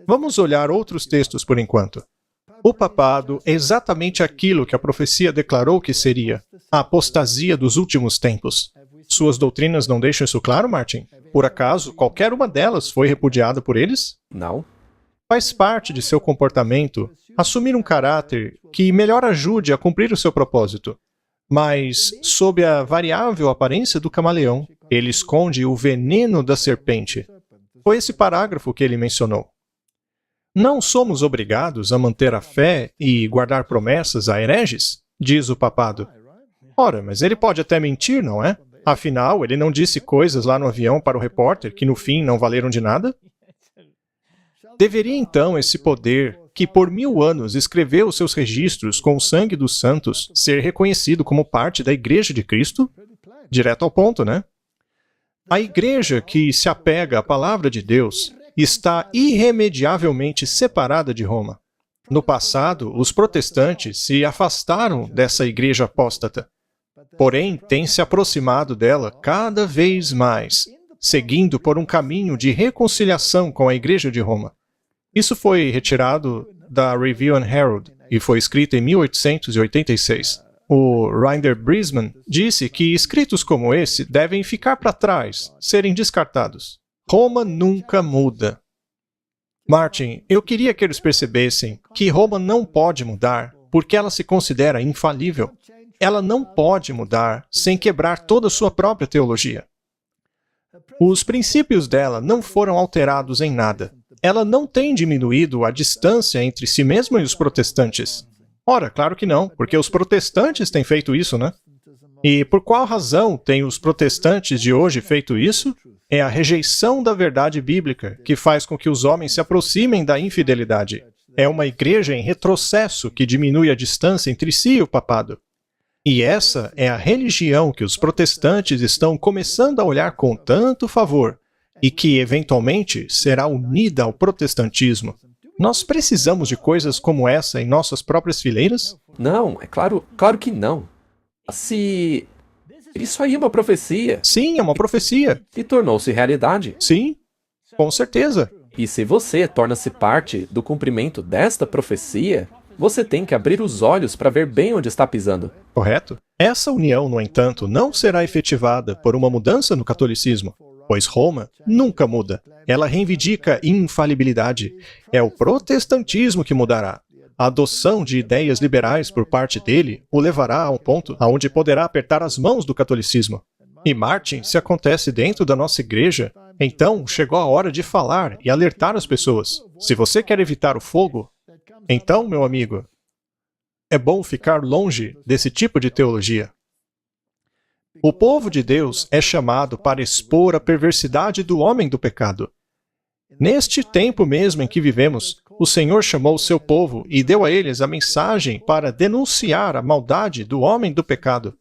Vamos olhar outros textos por enquanto. O papado é exatamente aquilo que a profecia declarou que seria: a apostasia dos últimos tempos. Suas doutrinas não deixam isso claro, Martin? Por acaso, qualquer uma delas foi repudiada por eles? Não. Faz parte de seu comportamento assumir um caráter que melhor ajude a cumprir o seu propósito. Mas, sob a variável aparência do camaleão, ele esconde o veneno da serpente. Foi esse parágrafo que ele mencionou. Não somos obrigados a manter a fé e guardar promessas a hereges, diz o papado. Ora, mas ele pode até mentir, não é? Afinal, ele não disse coisas lá no avião para o repórter que no fim não valeram de nada? Deveria então esse poder, que por 1000 anos escreveu os seus registros com o sangue dos santos, ser reconhecido como parte da Igreja de Cristo? Direto ao ponto, né? A igreja que se apega à palavra de Deus está irremediavelmente separada de Roma. No passado, os protestantes se afastaram dessa igreja apóstata, porém têm se aproximado dela cada vez mais, seguindo por um caminho de reconciliação com a igreja de Roma. Isso foi retirado da Review and Herald e foi escrito em 1886. O Ryder Brisman disse que escritos como esse devem ficar para trás, serem descartados. Roma nunca muda. Martin, eu queria que eles percebessem que Roma não pode mudar porque ela se considera infalível. Ela não pode mudar sem quebrar toda a sua própria teologia. Os princípios dela não foram alterados em nada. Ela não tem diminuído a distância entre si mesma e os protestantes. Ora, claro que não, porque os protestantes têm feito isso, né? E por qual razão têm os protestantes de hoje feito isso? É a rejeição da verdade bíblica que faz com que os homens se aproximem da infidelidade. É uma igreja em retrocesso que diminui a distância entre si e o papado. E essa é a religião que os protestantes estão começando a olhar com tanto favor e que, eventualmente, será unida ao protestantismo. Nós precisamos de coisas como essa em nossas próprias fileiras? Não, é claro que não. Se... Isso aí é uma profecia. Sim, é uma profecia. E tornou-se realidade. Sim, com certeza. E se você torna-se parte do cumprimento desta profecia, você tem que abrir os olhos para ver bem onde está pisando. Correto? Essa união, no entanto, não será efetivada por uma mudança no catolicismo, pois Roma nunca muda. Ela reivindica infalibilidade. É o protestantismo que mudará. A adoção de ideias liberais por parte dele o levará a um ponto onde poderá apertar as mãos do catolicismo. E Martin, se acontece dentro da nossa igreja, então chegou a hora de falar e alertar as pessoas. Se você quer evitar o fogo, então, meu amigo, é bom ficar longe desse tipo de teologia. O povo de Deus é chamado para expor a perversidade do homem do pecado. Neste tempo mesmo em que vivemos, o Senhor chamou o seu povo e deu a eles a mensagem para denunciar a maldade do homem do pecado.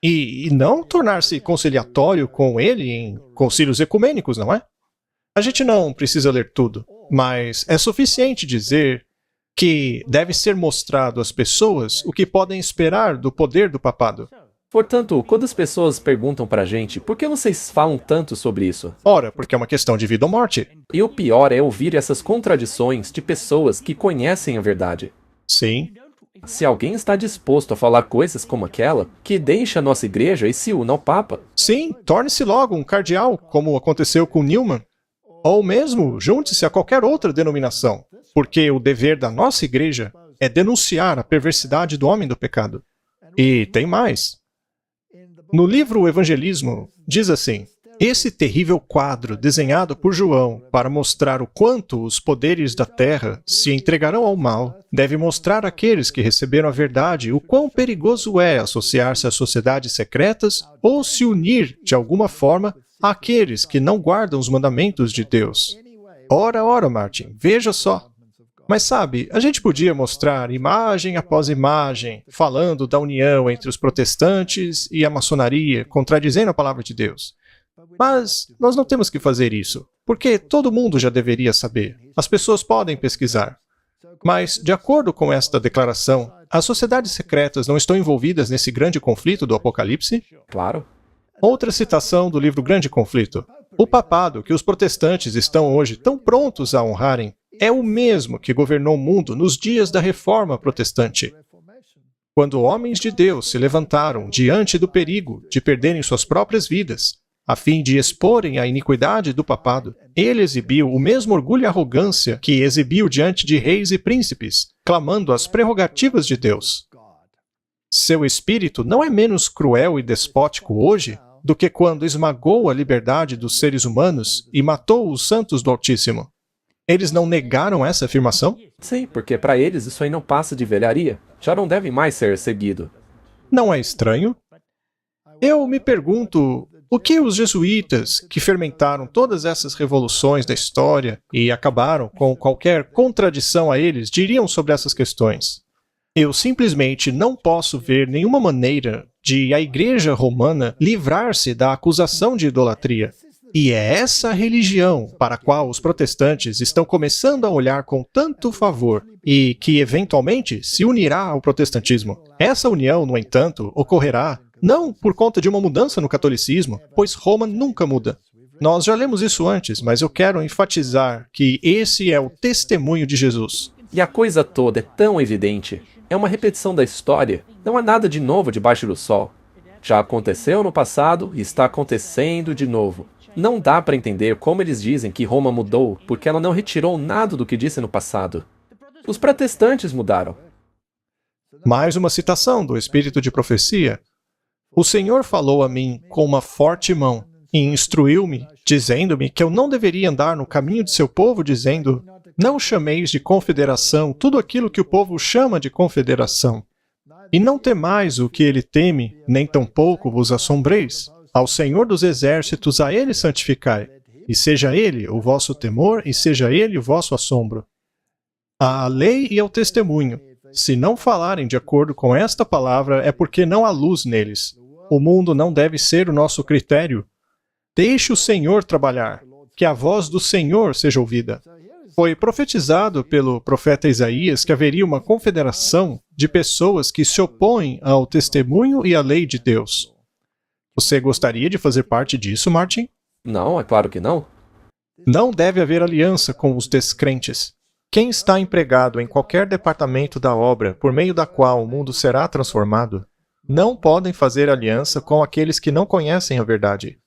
E não tornar-se conciliatório com ele em concílios ecumênicos, não é? A gente não precisa ler tudo, mas é suficiente dizer que deve ser mostrado às pessoas o que podem esperar do poder do papado. Portanto, quando as pessoas perguntam pra gente, por que vocês falam tanto sobre isso? Ora, porque é uma questão de vida ou morte. E o pior é ouvir essas contradições de pessoas que conhecem a verdade. Sim. Se alguém está disposto a falar coisas como aquela, que deixe a nossa igreja e se una ao Papa. Sim, torne-se logo um cardeal, como aconteceu com Newman. Ou mesmo, junte-se a qualquer outra denominação, porque o dever da nossa igreja é denunciar a perversidade do homem do pecado. E tem mais. No livro O Evangelismo, diz assim: esse terrível quadro desenhado por João para mostrar o quanto os poderes da terra se entregarão ao mal, deve mostrar àqueles que receberam a verdade o quão perigoso é associar-se a sociedades secretas ou se unir, de alguma forma, àqueles que não guardam os mandamentos de Deus. Ora, Martin, veja só. Mas sabe, a gente podia mostrar imagem após imagem, falando da união entre os protestantes e a maçonaria, contradizendo a palavra de Deus. Mas nós não temos que fazer isso, porque todo mundo já deveria saber. As pessoas podem pesquisar. Mas, de acordo com esta declaração, as sociedades secretas não estão envolvidas nesse grande conflito do Apocalipse? Claro. Outra citação do livro Grande Conflito. O papado que os protestantes estão hoje tão prontos a honrarem é o mesmo que governou o mundo nos dias da Reforma Protestante. Quando homens de Deus se levantaram diante do perigo de perderem suas próprias vidas, a fim de exporem a iniquidade do papado, ele exibiu o mesmo orgulho e arrogância que exibiu diante de reis e príncipes, clamando as prerrogativas de Deus. Seu espírito não é menos cruel e despótico hoje do que quando esmagou a liberdade dos seres humanos e matou os santos do Altíssimo. Eles não negaram essa afirmação? Sim, porque para eles isso aí não passa de velharia. Já não deve mais ser seguido. Não é estranho? Eu me pergunto, o que os jesuítas, que fermentaram todas essas revoluções da história e acabaram com qualquer contradição a eles, diriam sobre essas questões? Eu simplesmente não posso ver nenhuma maneira de a Igreja Romana livrar-se da acusação de idolatria. E é essa religião para a qual os protestantes estão começando a olhar com tanto favor e que, eventualmente, se unirá ao protestantismo. Essa união, no entanto, ocorrerá não por conta de uma mudança no catolicismo, pois Roma nunca muda. Nós já lemos isso antes, mas eu quero enfatizar que esse é o testemunho de Jesus. E a coisa toda é tão evidente. É uma repetição da história. Não há nada de novo debaixo do sol. Já aconteceu no passado e está acontecendo de novo. Não dá para entender como eles dizem que Roma mudou, porque ela não retirou nada do que disse no passado. Os protestantes mudaram. Mais uma citação do Espírito de Profecia. O Senhor falou a mim com uma forte mão e instruiu-me, dizendo-me que eu não deveria andar no caminho de seu povo, dizendo: não chameis de confederação tudo aquilo que o povo chama de confederação. E não temais o que ele teme, nem tampouco vos assombreis. Ao Senhor dos Exércitos, a Ele santificai, e seja Ele o vosso temor, e seja Ele o vosso assombro. À lei e ao testemunho. Se não falarem de acordo com esta palavra, é porque não há luz neles. O mundo não deve ser o nosso critério. Deixe o Senhor trabalhar, que a voz do Senhor seja ouvida. Foi profetizado pelo profeta Isaías que haveria uma confederação de pessoas que se opõem ao testemunho e à lei de Deus. Você gostaria de fazer parte disso, Martin? Não, é claro que não. Não deve haver aliança com os descrentes. Quem está empregado em qualquer departamento da obra por meio da qual o mundo será transformado, não podem fazer aliança com aqueles que não conhecem a verdade.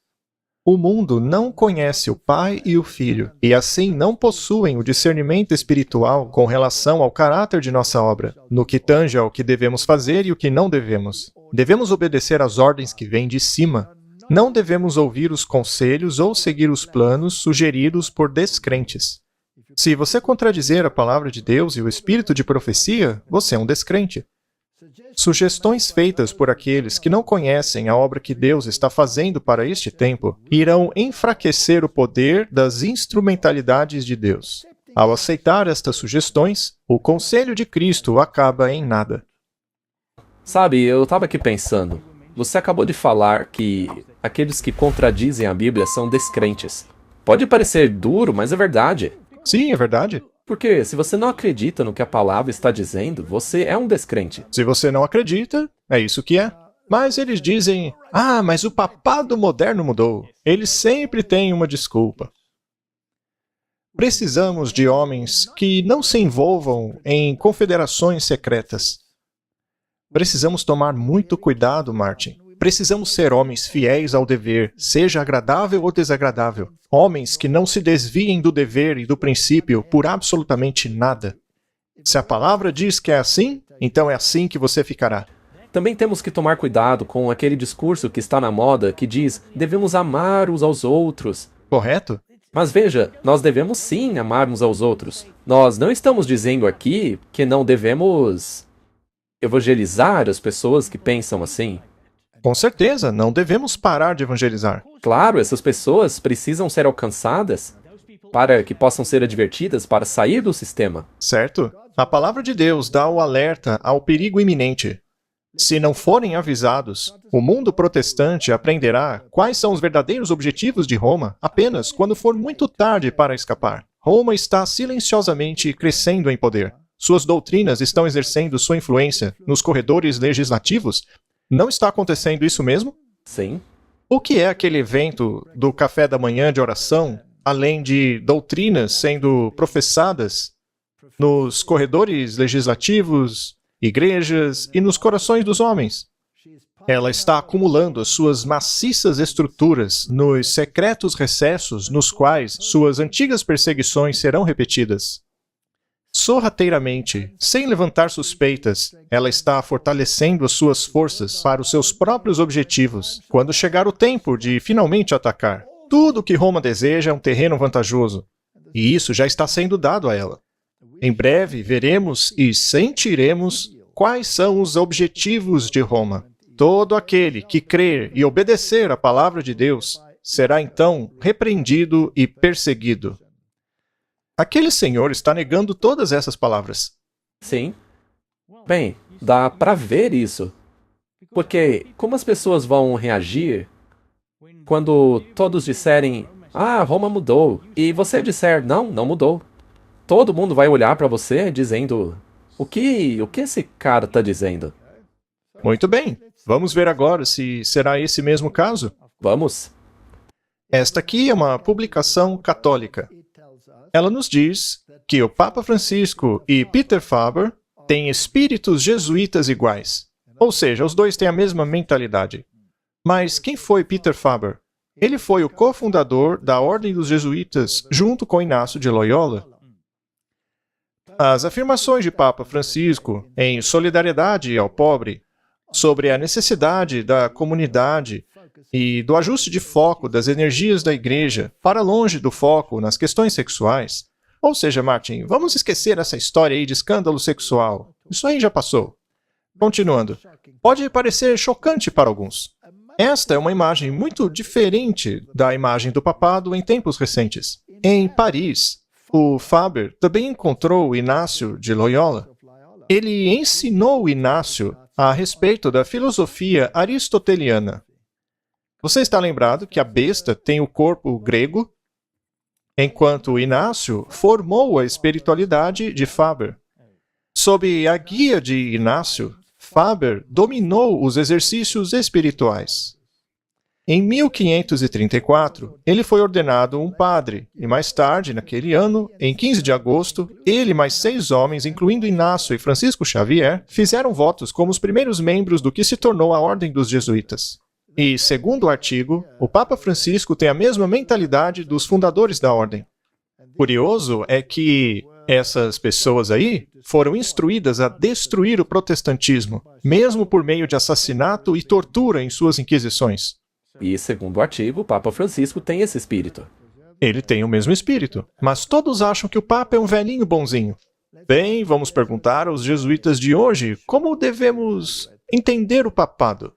O mundo não conhece o Pai e o Filho, e assim não possuem o discernimento espiritual com relação ao caráter de nossa obra, no que tange ao que devemos fazer e o que não devemos. Devemos obedecer às ordens que vêm de cima. Não devemos ouvir os conselhos ou seguir os planos sugeridos por descrentes. Se você contradizer a palavra de Deus e o espírito de profecia, você é um descrente. Sugestões feitas por aqueles que não conhecem a obra que Deus está fazendo para este tempo irão enfraquecer o poder das instrumentalidades de Deus. Ao aceitar estas sugestões, o conselho de Cristo acaba em nada. Sabe, eu estava aqui pensando. Você acabou de falar que aqueles que contradizem a Bíblia são descrentes. Pode parecer duro, mas é verdade. Sim, é verdade. Porque se você não acredita no que a palavra está dizendo, você é um descrente. Se você não acredita, é isso que é. Mas eles dizem: mas o papado moderno mudou. Eles sempre têm uma desculpa. Precisamos de homens que não se envolvam em confederações secretas. Precisamos tomar muito cuidado, Martin. Precisamos ser homens fiéis ao dever, seja agradável ou desagradável. Homens que não se desviem do dever e do princípio por absolutamente nada. Se a palavra diz que é assim, então é assim que você ficará. Também temos que tomar cuidado com aquele discurso que está na moda que diz devemos amar uns aos outros. Correto? Mas veja, nós devemos sim amar uns aos outros. Nós não estamos dizendo aqui que não devemos evangelizar as pessoas que pensam assim. Com certeza, não devemos parar de evangelizar. Claro, essas pessoas precisam ser alcançadas para que possam ser advertidas para sair do sistema. Certo? A palavra de Deus dá o alerta ao perigo iminente. Se não forem avisados, o mundo protestante aprenderá quais são os verdadeiros objetivos de Roma apenas quando for muito tarde para escapar. Roma está silenciosamente crescendo em poder. Suas doutrinas estão exercendo sua influência nos corredores legislativos. Não está acontecendo isso mesmo? Sim. O que é aquele evento do café da manhã de oração, além de doutrinas sendo professadas nos corredores legislativos, igrejas e nos corações dos homens? Ela está acumulando as suas maciças estruturas nos secretos recessos nos quais suas antigas perseguições serão repetidas. Sorrateiramente, sem levantar suspeitas, ela está fortalecendo as suas forças para os seus próprios objetivos, quando chegar o tempo de finalmente atacar. Tudo o que Roma deseja é um terreno vantajoso, e isso já está sendo dado a ela. Em breve, veremos e sentiremos quais são os objetivos de Roma. Todo aquele que crer e obedecer à palavra de Deus será então repreendido e perseguido. Aquele senhor está negando todas essas palavras. Sim. Bem, dá pra ver isso. Porque como as pessoas vão reagir quando todos disserem, ah, Roma mudou, e você disser, não, não mudou? Todo mundo vai olhar pra você dizendo, o que esse cara tá dizendo? Muito bem, vamos ver agora se será esse mesmo caso. Vamos. Esta aqui é uma publicação católica. Ela nos diz que o Papa Francisco e Peter Faber têm espíritos jesuítas iguais. Ou seja, os dois têm a mesma mentalidade. Mas quem foi Peter Faber? Ele foi o cofundador da Ordem dos Jesuítas junto com Inácio de Loyola. As afirmações de Papa Francisco em solidariedade ao pobre, sobre a necessidade da comunidade e do ajuste de foco das energias da igreja para longe do foco nas questões sexuais. Ou seja, Martin, vamos esquecer essa história aí de escândalo sexual. Isso aí já passou. Continuando. Pode parecer chocante para alguns. Esta é uma imagem muito diferente da imagem do papado em tempos recentes. Em Paris, o Faber também encontrou Inácio de Loyola. Ele ensinou Inácio a respeito da filosofia aristoteliana. Você está lembrado que a besta tem o corpo grego, enquanto Inácio formou a espiritualidade de Faber. Sob a guia de Inácio, Faber dominou os exercícios espirituais. Em 1534, ele foi ordenado um padre, e mais tarde, naquele ano, em 15 de agosto, ele e mais 6 homens, incluindo Inácio e Francisco Xavier, fizeram votos como os primeiros membros do que se tornou a Ordem dos Jesuítas. E, segundo o artigo, o Papa Francisco tem a mesma mentalidade dos fundadores da Ordem. Curioso é que essas pessoas aí foram instruídas a destruir o protestantismo, mesmo por meio de assassinato e tortura em suas inquisições. E, segundo o artigo, o Papa Francisco tem esse espírito. Ele tem o mesmo espírito, mas todos acham que o Papa é um velhinho bonzinho. Bem, vamos perguntar aos jesuítas de hoje como devemos entender o papado.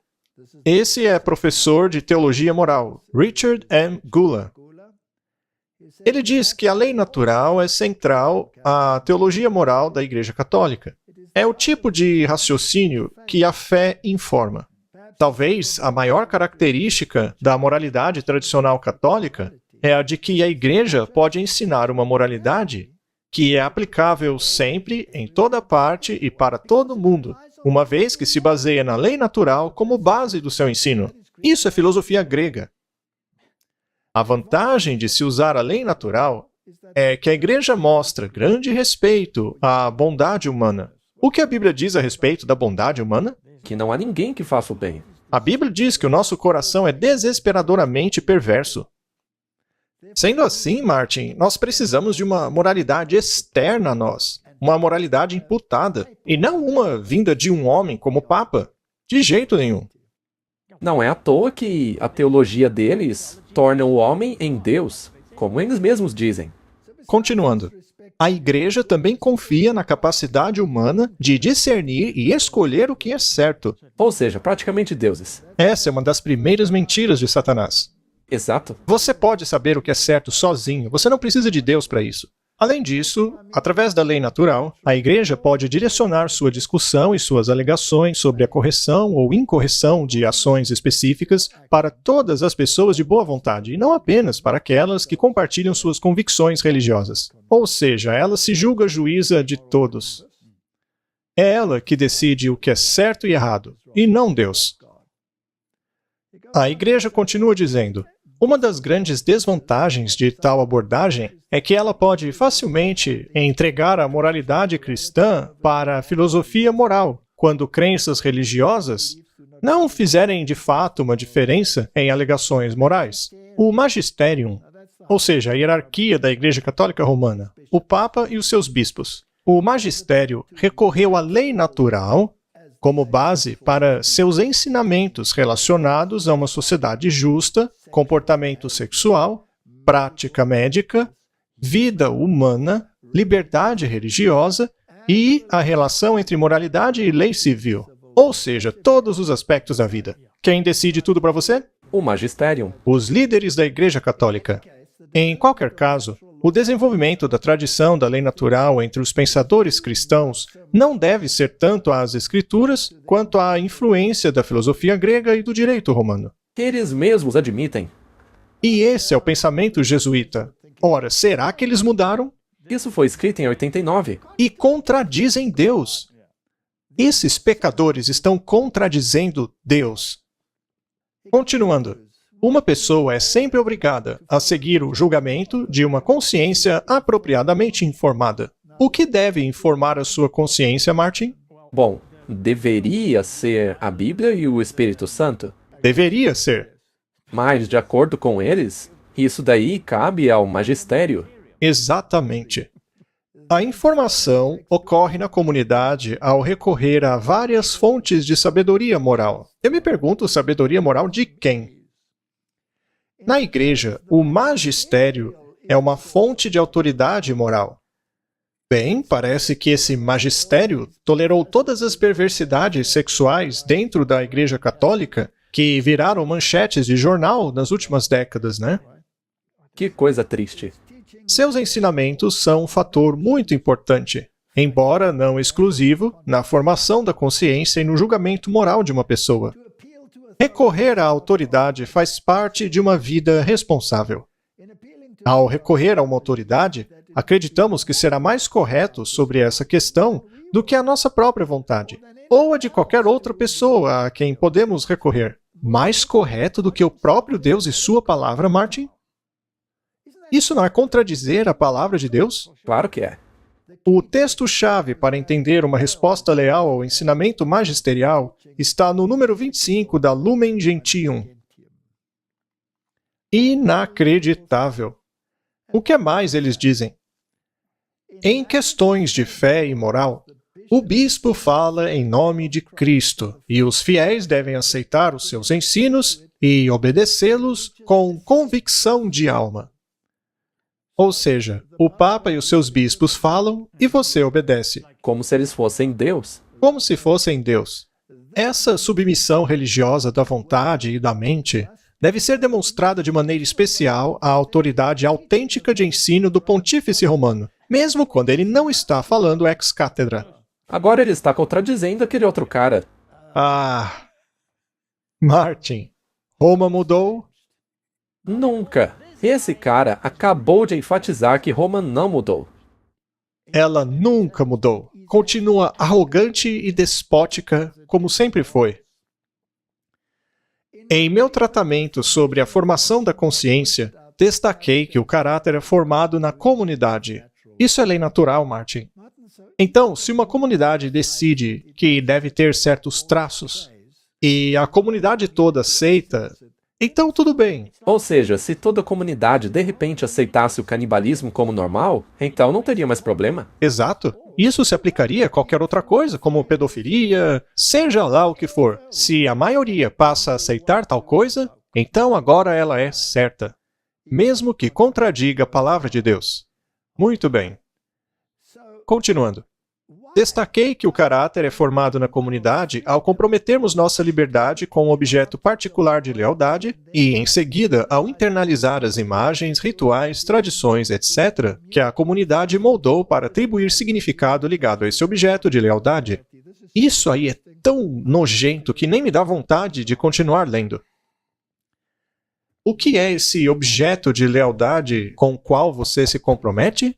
Esse é professor de teologia moral, Richard M. Gula. Ele diz que a lei natural é central à teologia moral da Igreja Católica. É o tipo de raciocínio que a fé informa. Talvez a maior característica da moralidade tradicional católica é a de que a Igreja pode ensinar uma moralidade que é aplicável sempre, em toda parte e para todo mundo, uma vez que se baseia na lei natural como base do seu ensino. Isso é filosofia grega. A vantagem de se usar a lei natural é que a Igreja mostra grande respeito à bondade humana. O que a Bíblia diz a respeito da bondade humana? Que não há ninguém que faça o bem. A Bíblia diz que o nosso coração é desesperadoramente perverso. Sendo assim, Martin, nós precisamos de uma moralidade externa a nós, uma moralidade imputada, e não uma vinda de um homem como Papa. De jeito nenhum. Não é à toa que a teologia deles torna o homem em Deus, como eles mesmos dizem. Continuando. A Igreja também confia na capacidade humana de discernir e escolher o que é certo. Ou seja, praticamente deuses. Essa é uma das primeiras mentiras de Satanás. Exato. Você pode saber o que é certo sozinho, você não precisa de Deus para isso. Além disso, através da lei natural, a Igreja pode direcionar sua discussão e suas alegações sobre a correção ou incorreção de ações específicas para todas as pessoas de boa vontade, e não apenas para aquelas que compartilham suas convicções religiosas. Ou seja, ela se julga juíza de todos. É ela que decide o que é certo e errado, e não Deus. A Igreja continua dizendo: uma das grandes desvantagens de tal abordagem é que ela pode facilmente entregar a moralidade cristã para a filosofia moral, quando crenças religiosas não fizerem de fato uma diferença em alegações morais. O magisterium, ou seja, a hierarquia da Igreja Católica Romana, o Papa e os seus bispos. O magistério recorreu à lei natural como base para seus ensinamentos relacionados a uma sociedade justa, comportamento sexual, prática médica, vida humana, liberdade religiosa e a relação entre moralidade e lei civil. Ou seja, todos os aspectos da vida. Quem decide tudo para você? O magistério. Os líderes da Igreja Católica. Em qualquer caso, o desenvolvimento da tradição da lei natural entre os pensadores cristãos não deve ser tanto às Escrituras quanto à influência da filosofia grega e do direito romano. Eles mesmos admitem. E esse é o pensamento jesuíta. Ora, será que eles mudaram? Isso foi escrito em 89. E contradizem Deus. Esses pecadores estão contradizendo Deus. Continuando. Uma pessoa é sempre obrigada a seguir o julgamento de uma consciência apropriadamente informada. O que deve informar a sua consciência, Martin? Bom, deveria ser a Bíblia e o Espírito Santo. Deveria ser. Mas, de acordo com eles, isso daí cabe ao magistério. Exatamente. A informação ocorre na comunidade ao recorrer a várias fontes de sabedoria moral. Eu me pergunto, sabedoria moral de quem? Na igreja, o magistério é uma fonte de autoridade moral. Bem, parece que esse magistério tolerou todas as perversidades sexuais dentro da Igreja Católica que viraram manchetes de jornal nas últimas décadas, né? Que coisa triste. Seus ensinamentos são um fator muito importante, embora não exclusivo, na formação da consciência e no julgamento moral de uma pessoa. Recorrer à autoridade faz parte de uma vida responsável. Ao recorrer a uma autoridade, acreditamos que será mais correto sobre essa questão do que a nossa própria vontade, ou a de qualquer outra pessoa a quem podemos recorrer. Mais correto do que o próprio Deus e sua palavra, Martin? Isso não é contradizer a palavra de Deus? Claro que é. O texto-chave para entender uma resposta leal ao ensinamento magisterial está no número 25 da Lumen Gentium. Inacreditável. O que mais eles dizem? Em questões de fé e moral, o bispo fala em nome de Cristo, e os fiéis devem aceitar os seus ensinos e obedecê-los com convicção de alma. Ou seja, o Papa e os seus bispos falam e você obedece. Como se eles fossem Deus. Como se fossem Deus. Essa submissão religiosa da vontade e da mente deve ser demonstrada de maneira especial à autoridade autêntica de ensino do Pontífice Romano, mesmo quando ele não está falando ex cátedra. Agora ele está contradizendo aquele outro cara. Ah, Martin, Roma mudou? Nunca. Esse cara acabou de enfatizar que Roma não mudou. Ela nunca mudou. Continua arrogante e despótica, como sempre foi. Em meu tratamento sobre a formação da consciência, destaquei que o caráter é formado na comunidade. Isso é lei natural, Martin. Então, se uma comunidade decide que deve ter certos traços, e a comunidade toda aceita, então tudo bem. Ou seja, se toda a comunidade de repente aceitasse o canibalismo como normal, então não teria mais problema. Exato. Isso se aplicaria a qualquer outra coisa, como pedofilia, seja lá o que for. Se a maioria passa a aceitar tal coisa, então agora ela é certa, mesmo que contradiga a palavra de Deus. Muito bem. Continuando. Destaquei que o caráter é formado na comunidade ao comprometermos nossa liberdade com um objeto particular de lealdade e, em seguida, ao internalizar as imagens, rituais, tradições, etc., que a comunidade moldou para atribuir significado ligado a esse objeto de lealdade. Isso aí é tão nojento que nem me dá vontade de continuar lendo. O que é esse objeto de lealdade com o qual você se compromete?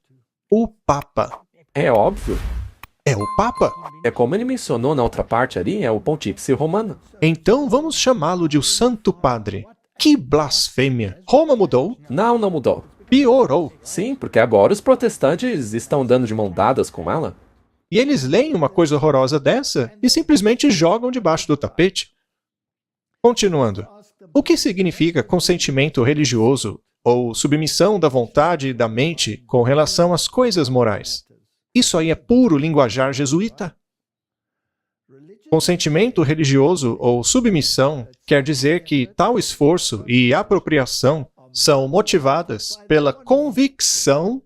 O Papa. É óbvio. É o Papa? É como ele mencionou na outra parte ali, é o Pontífice Romano. Então vamos chamá-lo de o Santo Padre. Que blasfêmia! Roma mudou? Não mudou. Piorou. Sim, porque agora os protestantes estão dando de mão dadas com ela. E eles leem uma coisa horrorosa dessa e simplesmente jogam debaixo do tapete. Continuando. O que significa consentimento religioso ou submissão da vontade e da mente com relação às coisas morais? Isso aí é puro linguajar jesuíta. Consentimento religioso ou submissão quer dizer que tal esforço e apropriação são motivadas pela convicção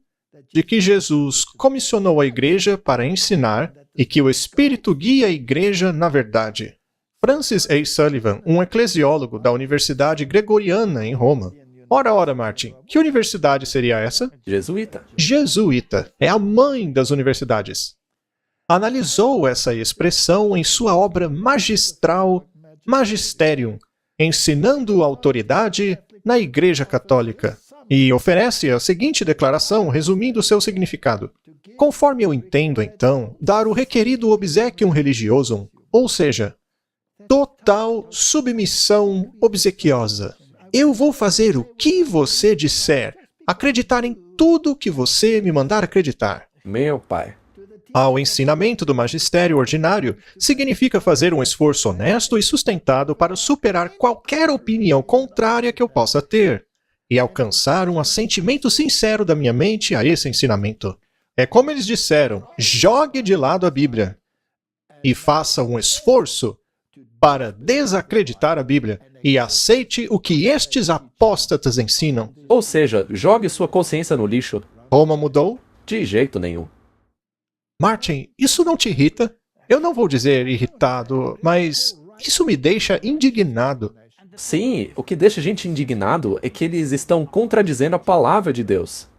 de que Jesus comissionou a Igreja para ensinar e que o Espírito guia a Igreja na verdade. Francis A. Sullivan, um eclesiólogo da Universidade Gregoriana em Roma. Ora, Martin, que universidade seria essa? Jesuíta. Jesuíta. É a mãe das universidades. Analisou essa expressão em sua obra magistral, Magisterium, ensinando autoridade na Igreja Católica, e oferece a seguinte declaração resumindo seu significado. Conforme eu entendo, então, dar o requerido obsequium religiosum, ou seja, total submissão obsequiosa. Eu vou fazer o que você disser, acreditar em tudo que você me mandar acreditar. Meu pai. Ao ensinamento do magistério ordinário, significa fazer um esforço honesto e sustentado para superar qualquer opinião contrária que eu possa ter, e alcançar um assentimento sincero da minha mente a esse ensinamento. É como eles disseram, jogue de lado a Bíblia e faça um esforço para desacreditar a Bíblia e aceite o que estes apóstatas ensinam. Ou seja, jogue sua consciência no lixo. Roma mudou? De jeito nenhum. Martin, isso não te irrita? Eu não vou dizer irritado, mas isso me deixa indignado. Sim, o que deixa a gente indignado é que eles estão contradizendo a palavra de Deus.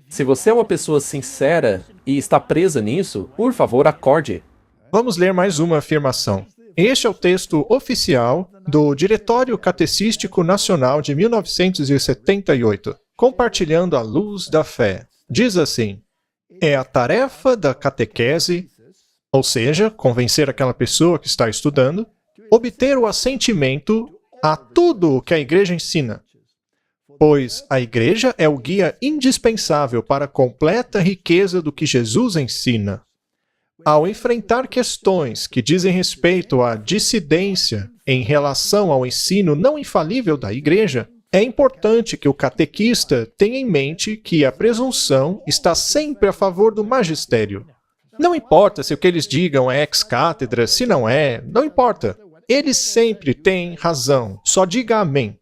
Se você é uma pessoa sincera e está presa nisso, por favor, acorde. Vamos ler mais uma afirmação. Este é o texto oficial do Diretório Catecístico Nacional de 1978, compartilhando a luz da fé. Diz assim: é a tarefa da catequese, ou seja, convencer aquela pessoa que está estudando, obter o assentimento a tudo o que a Igreja ensina, pois a Igreja é o guia indispensável para a completa riqueza do que Jesus ensina. Ao enfrentar questões que dizem respeito à dissidência em relação ao ensino não infalível da Igreja, é importante que o catequista tenha em mente que a presunção está sempre a favor do magistério. Não importa se o que eles digam é ex-cátedra, se não é, não importa. Eles sempre têm razão, só diga amém.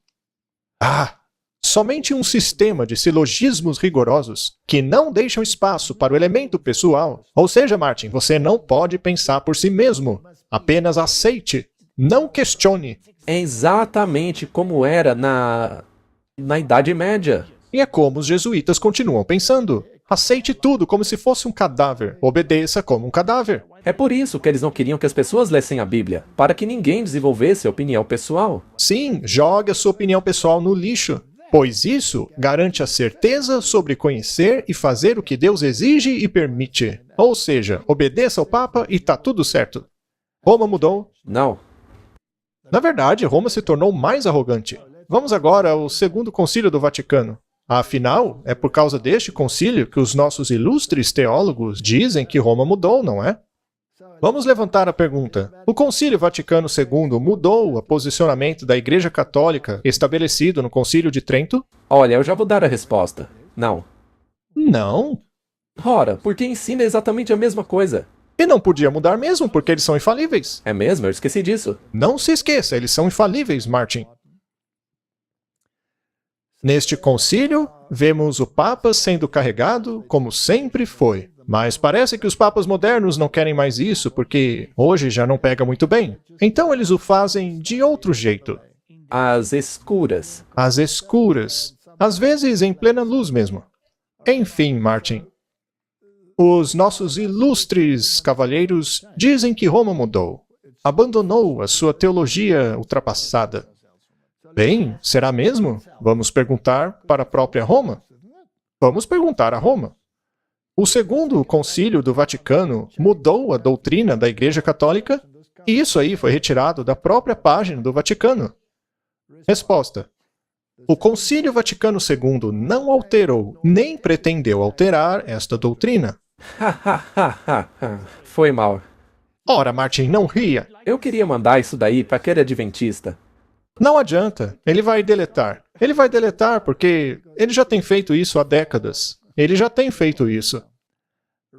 Somente um sistema de silogismos rigorosos que não deixam espaço para o elemento pessoal. Ou seja, Martin, você não pode pensar por si mesmo. Apenas aceite. Não questione. É exatamente como era na Idade Média. E é como os jesuítas continuam pensando. Aceite tudo como se fosse um cadáver. Obedeça como um cadáver. É por isso que eles não queriam que as pessoas lessem a Bíblia, para que ninguém desenvolvesse a opinião pessoal. Sim, jogue a sua opinião pessoal no lixo, pois isso garante a certeza sobre conhecer e fazer o que Deus exige e permite. Ou seja, obedeça ao Papa e tá tudo certo. Roma mudou? Não. Na verdade, Roma se tornou mais arrogante. Vamos agora ao Segundo Concílio do Vaticano. Afinal, é por causa deste concílio que os nossos ilustres teólogos dizem que Roma mudou, não é? Vamos levantar a pergunta. O Concílio Vaticano II mudou o posicionamento da Igreja Católica estabelecido no Concílio de Trento? Olha, eu já vou dar a resposta. Não. Não. Ora, porque ensina exatamente a mesma coisa. E não podia mudar mesmo, porque eles são infalíveis. É mesmo? Eu esqueci disso. Não se esqueça, eles são infalíveis, Martin. Neste concílio, vemos o Papa sendo carregado como sempre foi. Mas parece que os papas modernos não querem mais isso, porque hoje já não pega muito bem. Então eles o fazem de outro jeito. Às escuras. Às escuras. Às vezes em plena luz mesmo. Enfim, Martin. Os nossos ilustres cavalheiros dizem que Roma mudou. Abandonou a sua teologia ultrapassada. Bem, será mesmo? Vamos perguntar para a própria Roma? Vamos perguntar a Roma. O Segundo Concílio do Vaticano mudou a doutrina da Igreja Católica e isso aí foi retirado da própria página do Vaticano. Resposta. O Concílio Vaticano II não alterou, nem pretendeu alterar esta doutrina. Foi mal. Ora, Martin, não ria. Eu queria mandar isso daí para aquele adventista. Não adianta. Ele vai deletar. Ele vai deletar porque ele já tem feito isso há décadas. Ele já tem feito isso.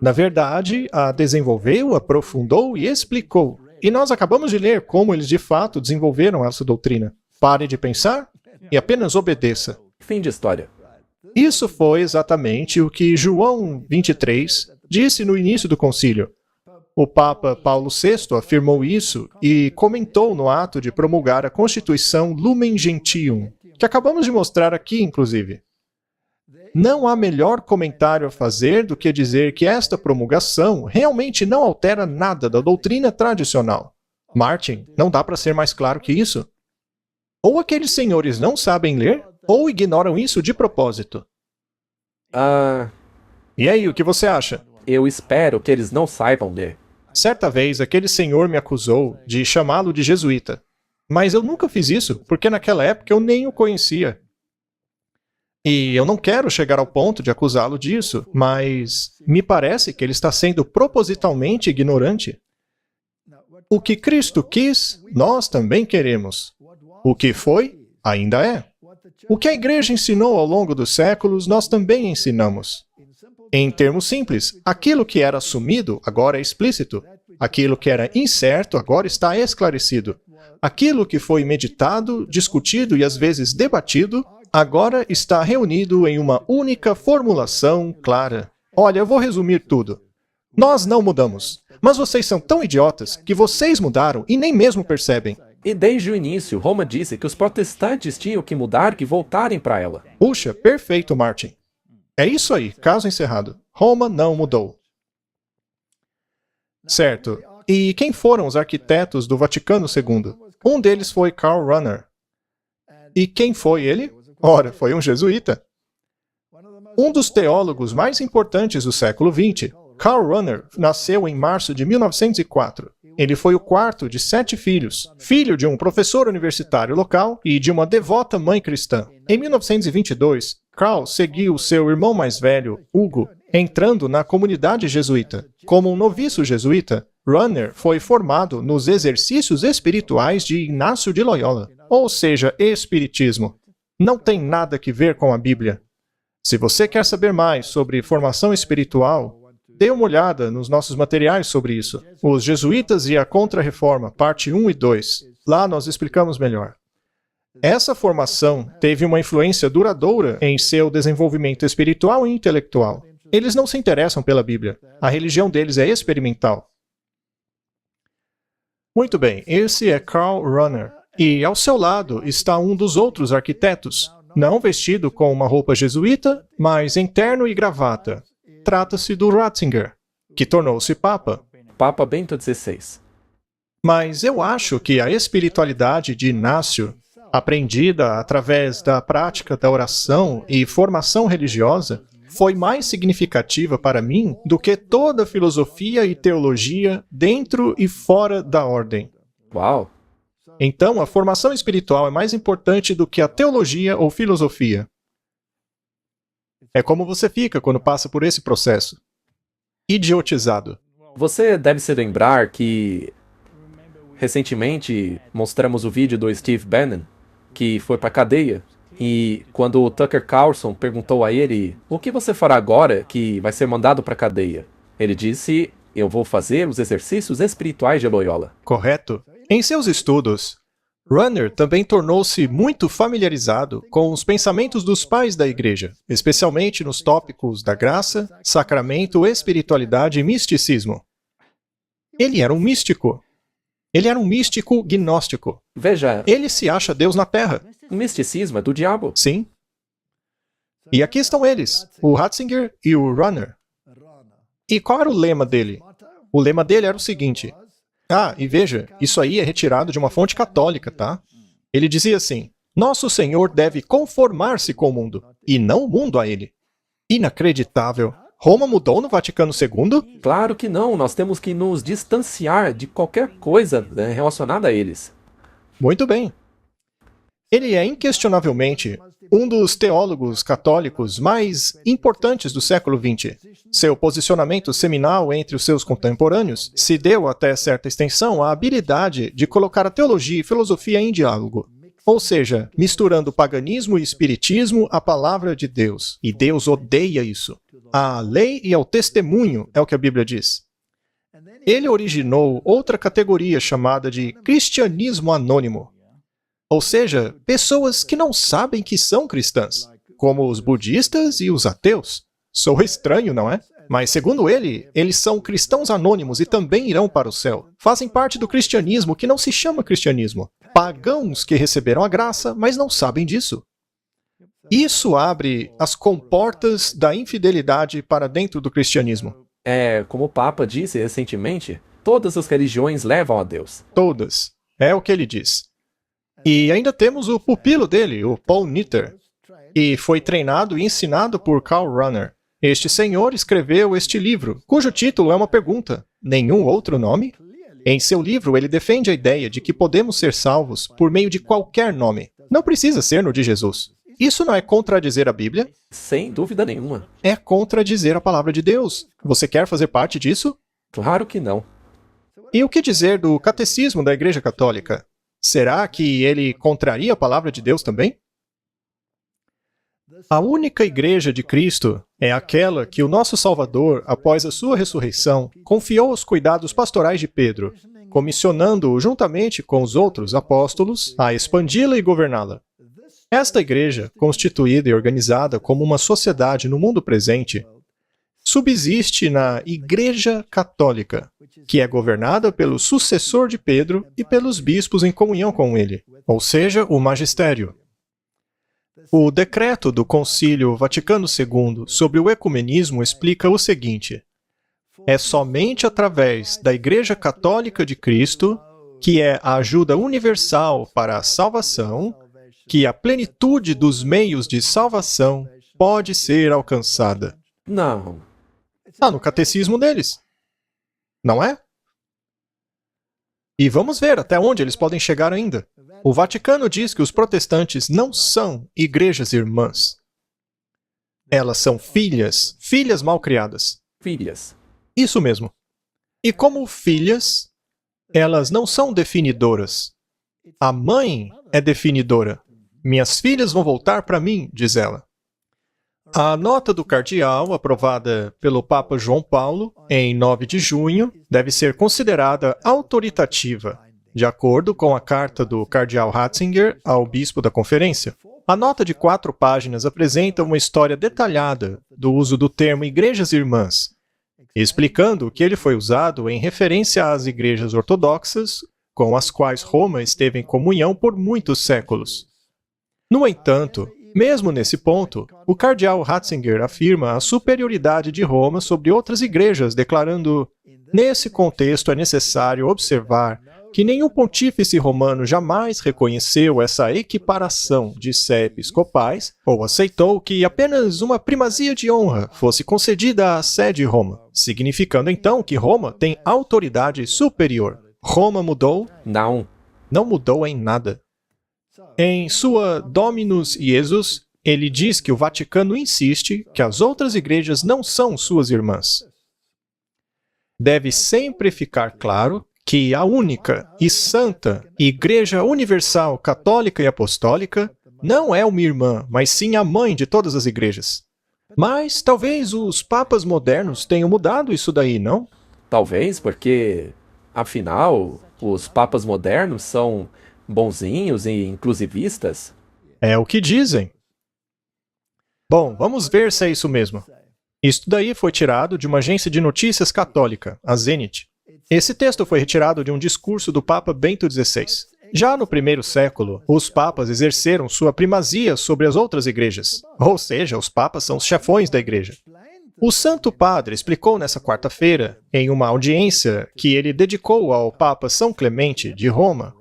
Na verdade, a desenvolveu, aprofundou e explicou. E nós acabamos de ler como eles de fato desenvolveram essa doutrina. Pare de pensar e apenas obedeça. Fim de história. Isso foi exatamente o que João 23 disse no início do concílio. O Papa Paulo VI afirmou isso e comentou no ato de promulgar a Constituição Lumen Gentium, que acabamos de mostrar aqui, inclusive. Não há melhor comentário a fazer do que dizer que esta promulgação realmente não altera nada da doutrina tradicional. Martin, não dá para ser mais claro que isso. Ou aqueles senhores não sabem ler, ou ignoram isso de propósito. E aí, o que você acha? Eu espero que eles não saibam ler. Certa vez, aquele senhor me acusou de chamá-lo de jesuíta. Mas eu nunca fiz isso, porque naquela época eu nem o conhecia. E eu não quero chegar ao ponto de acusá-lo disso, mas me parece que ele está sendo propositalmente ignorante. O que Cristo quis, nós também queremos. O que foi, ainda é. O que a igreja ensinou ao longo dos séculos, nós também ensinamos. Em termos simples, aquilo que era assumido agora é explícito. Aquilo que era incerto agora está esclarecido. Aquilo que foi meditado, discutido e às vezes debatido, agora está reunido em uma única formulação clara. Olha, eu vou resumir tudo. Nós não mudamos, mas vocês são tão idiotas que vocês mudaram e nem mesmo percebem. E desde o início, Roma disse que os protestantes tinham que mudar, que voltarem para ela. Puxa, perfeito, Martin. É isso aí, caso encerrado. Roma não mudou. Certo. E quem foram os arquitetos do Vaticano II? Um deles foi Karl Rahner. E quem foi ele? Ora, foi um jesuíta. Um dos teólogos mais importantes do século XX, Karl Rahner, nasceu em março de 1904. Ele foi o quarto de 7 filhos, filho de um professor universitário local e de uma devota mãe cristã. Em 1922, Karl seguiu seu irmão mais velho, Hugo, entrando na comunidade jesuíta. Como um noviço jesuíta, Rahner foi formado nos exercícios espirituais de Inácio de Loyola, ou seja, espiritismo. Não tem nada que ver com a Bíblia. Se você quer saber mais sobre formação espiritual, dê uma olhada nos nossos materiais sobre isso. Os Jesuítas e a Contra-Reforma, parte 1 e 2. Lá nós explicamos melhor. Essa formação teve uma influência duradoura em seu desenvolvimento espiritual e intelectual. Eles não se interessam pela Bíblia. A religião deles é experimental. Muito bem, esse é Karl Rahner. E ao seu lado está um dos outros arquitetos, não vestido com uma roupa jesuíta, mas em terno e gravata. Trata-se do Ratzinger, que tornou-se Papa. Papa Bento XVI. Mas eu acho que a espiritualidade de Inácio, aprendida através da prática da oração e formação religiosa, foi mais significativa para mim do que toda filosofia e teologia dentro e fora da ordem. Uau! Então, a formação espiritual é mais importante do que a teologia ou filosofia. É como você fica quando passa por esse processo. Idiotizado. Você deve se lembrar que recentemente mostramos o vídeo do Steve Bannon, que foi para cadeia, e quando o Tucker Carlson perguntou a ele: "O que você fará agora que vai ser mandado para cadeia?" Ele disse: "Eu vou fazer os exercícios espirituais de Loyola." Correto? Em seus estudos, Rahner também tornou-se muito familiarizado com os pensamentos dos pais da Igreja, especialmente nos tópicos da graça, sacramento, espiritualidade e misticismo. Ele era um místico. Ele era um místico gnóstico. Veja, Ele se acha Deus na Terra. o misticismo é do diabo. Sim. E aqui estão eles, o Ratzinger e o Rahner. E qual era o lema dele? O lema dele era o seguinte: e veja, isso aí é retirado de uma fonte católica, tá? Ele dizia assim: Nosso Senhor deve conformar-se com o mundo, e não o mundo a ele. Inacreditável. Roma mudou no Vaticano II? Claro que não, nós temos que nos distanciar de qualquer coisa relacionada a eles. Muito bem. Ele é inquestionavelmente um dos teólogos católicos mais importantes do século XX. Seu posicionamento seminal entre os seus contemporâneos se deu até certa extensão à habilidade de colocar a teologia e filosofia em diálogo. Ou seja, misturando paganismo e espiritismo à palavra de Deus. E Deus odeia isso. À lei e ao testemunho, é o que a Bíblia diz. Ele originou outra categoria chamada de cristianismo anônimo. Ou seja, pessoas que não sabem que são cristãs, como os budistas e os ateus. Soa estranho, não é? Mas, segundo ele, eles são cristãos anônimos e também irão para o céu. Fazem parte do cristianismo que não se chama cristianismo. Pagãos que receberam a graça, mas não sabem disso. Isso abre as comportas da infidelidade para dentro do cristianismo. Como o Papa disse recentemente, todas as religiões levam a Deus. Todas. É o que ele diz. E ainda temos o pupilo dele, o Paul Nitter, que foi treinado e ensinado por Karl Rahner. Este senhor escreveu este livro, cujo título é uma pergunta: nenhum outro nome? Em seu livro, ele defende a ideia de que podemos ser salvos por meio de qualquer nome. Não precisa ser no de Jesus. Isso não é contradizer a Bíblia? Sem dúvida nenhuma. É contradizer a palavra de Deus. Você quer fazer parte disso? Claro que não. E o que dizer do catecismo da Igreja Católica? Será que ele contraria a palavra de Deus também? A única Igreja de Cristo é aquela que o nosso Salvador, após a sua ressurreição, confiou aos cuidados pastorais de Pedro, comissionando-o juntamente com os outros apóstolos a expandi-la e governá-la. Esta Igreja, constituída e organizada como uma sociedade no mundo presente, subsiste na Igreja Católica, que é governada pelo sucessor de Pedro e pelos bispos em comunhão com ele, ou seja, o magistério. O decreto do Concílio Vaticano II sobre o ecumenismo explica o seguinte: é somente através da Igreja Católica de Cristo, que é a ajuda universal para a salvação, que a plenitude dos meios de salvação pode ser alcançada. Não. Está no catecismo deles. Não é? E vamos ver até onde eles podem chegar ainda. O Vaticano diz que os protestantes não são igrejas irmãs. Elas são filhas, filhas mal criadas. Filhas. Isso mesmo. E como filhas, elas não são definidoras. A mãe é definidora. Minhas filhas vão voltar para mim, diz ela. A nota do cardeal, aprovada pelo Papa João Paulo, em 9 de junho, deve ser considerada autoritativa, de acordo com a carta do cardeal Ratzinger ao bispo da conferência. A nota de 4 páginas apresenta uma história detalhada do uso do termo igrejas irmãs, explicando que ele foi usado em referência às igrejas ortodoxas, com as quais Roma esteve em comunhão por muitos séculos. No entanto, mesmo nesse ponto, o cardeal Ratzinger afirma a superioridade de Roma sobre outras igrejas, declarando: nesse contexto é necessário observar que nenhum pontífice romano jamais reconheceu essa equiparação de sé episcopais ou aceitou que apenas uma primazia de honra fosse concedida à sé de Roma, significando então que Roma tem autoridade superior. Roma mudou? Não. Não mudou em nada. Em sua Dominus Iesus, ele diz que o Vaticano insiste que as outras igrejas não são suas irmãs. Deve sempre ficar claro que a única e santa Igreja Universal Católica e Apostólica não é uma irmã, mas sim a mãe de todas as igrejas. Mas talvez os papas modernos tenham mudado isso daí, não? Talvez, porque, afinal, os papas modernos são bonzinhos e inclusivistas. É o que dizem. Bom, vamos ver se é isso mesmo. Isso daí foi tirado de uma agência de notícias católica, a Zenit. Esse texto foi retirado de um discurso do Papa Bento XVI. Já no primeiro século, os papas exerceram sua primazia sobre as outras igrejas. Ou seja, os papas são os chefões da igreja. O Santo Padre explicou nessa quarta-feira, em uma audiência que ele dedicou ao Papa São Clemente de Roma,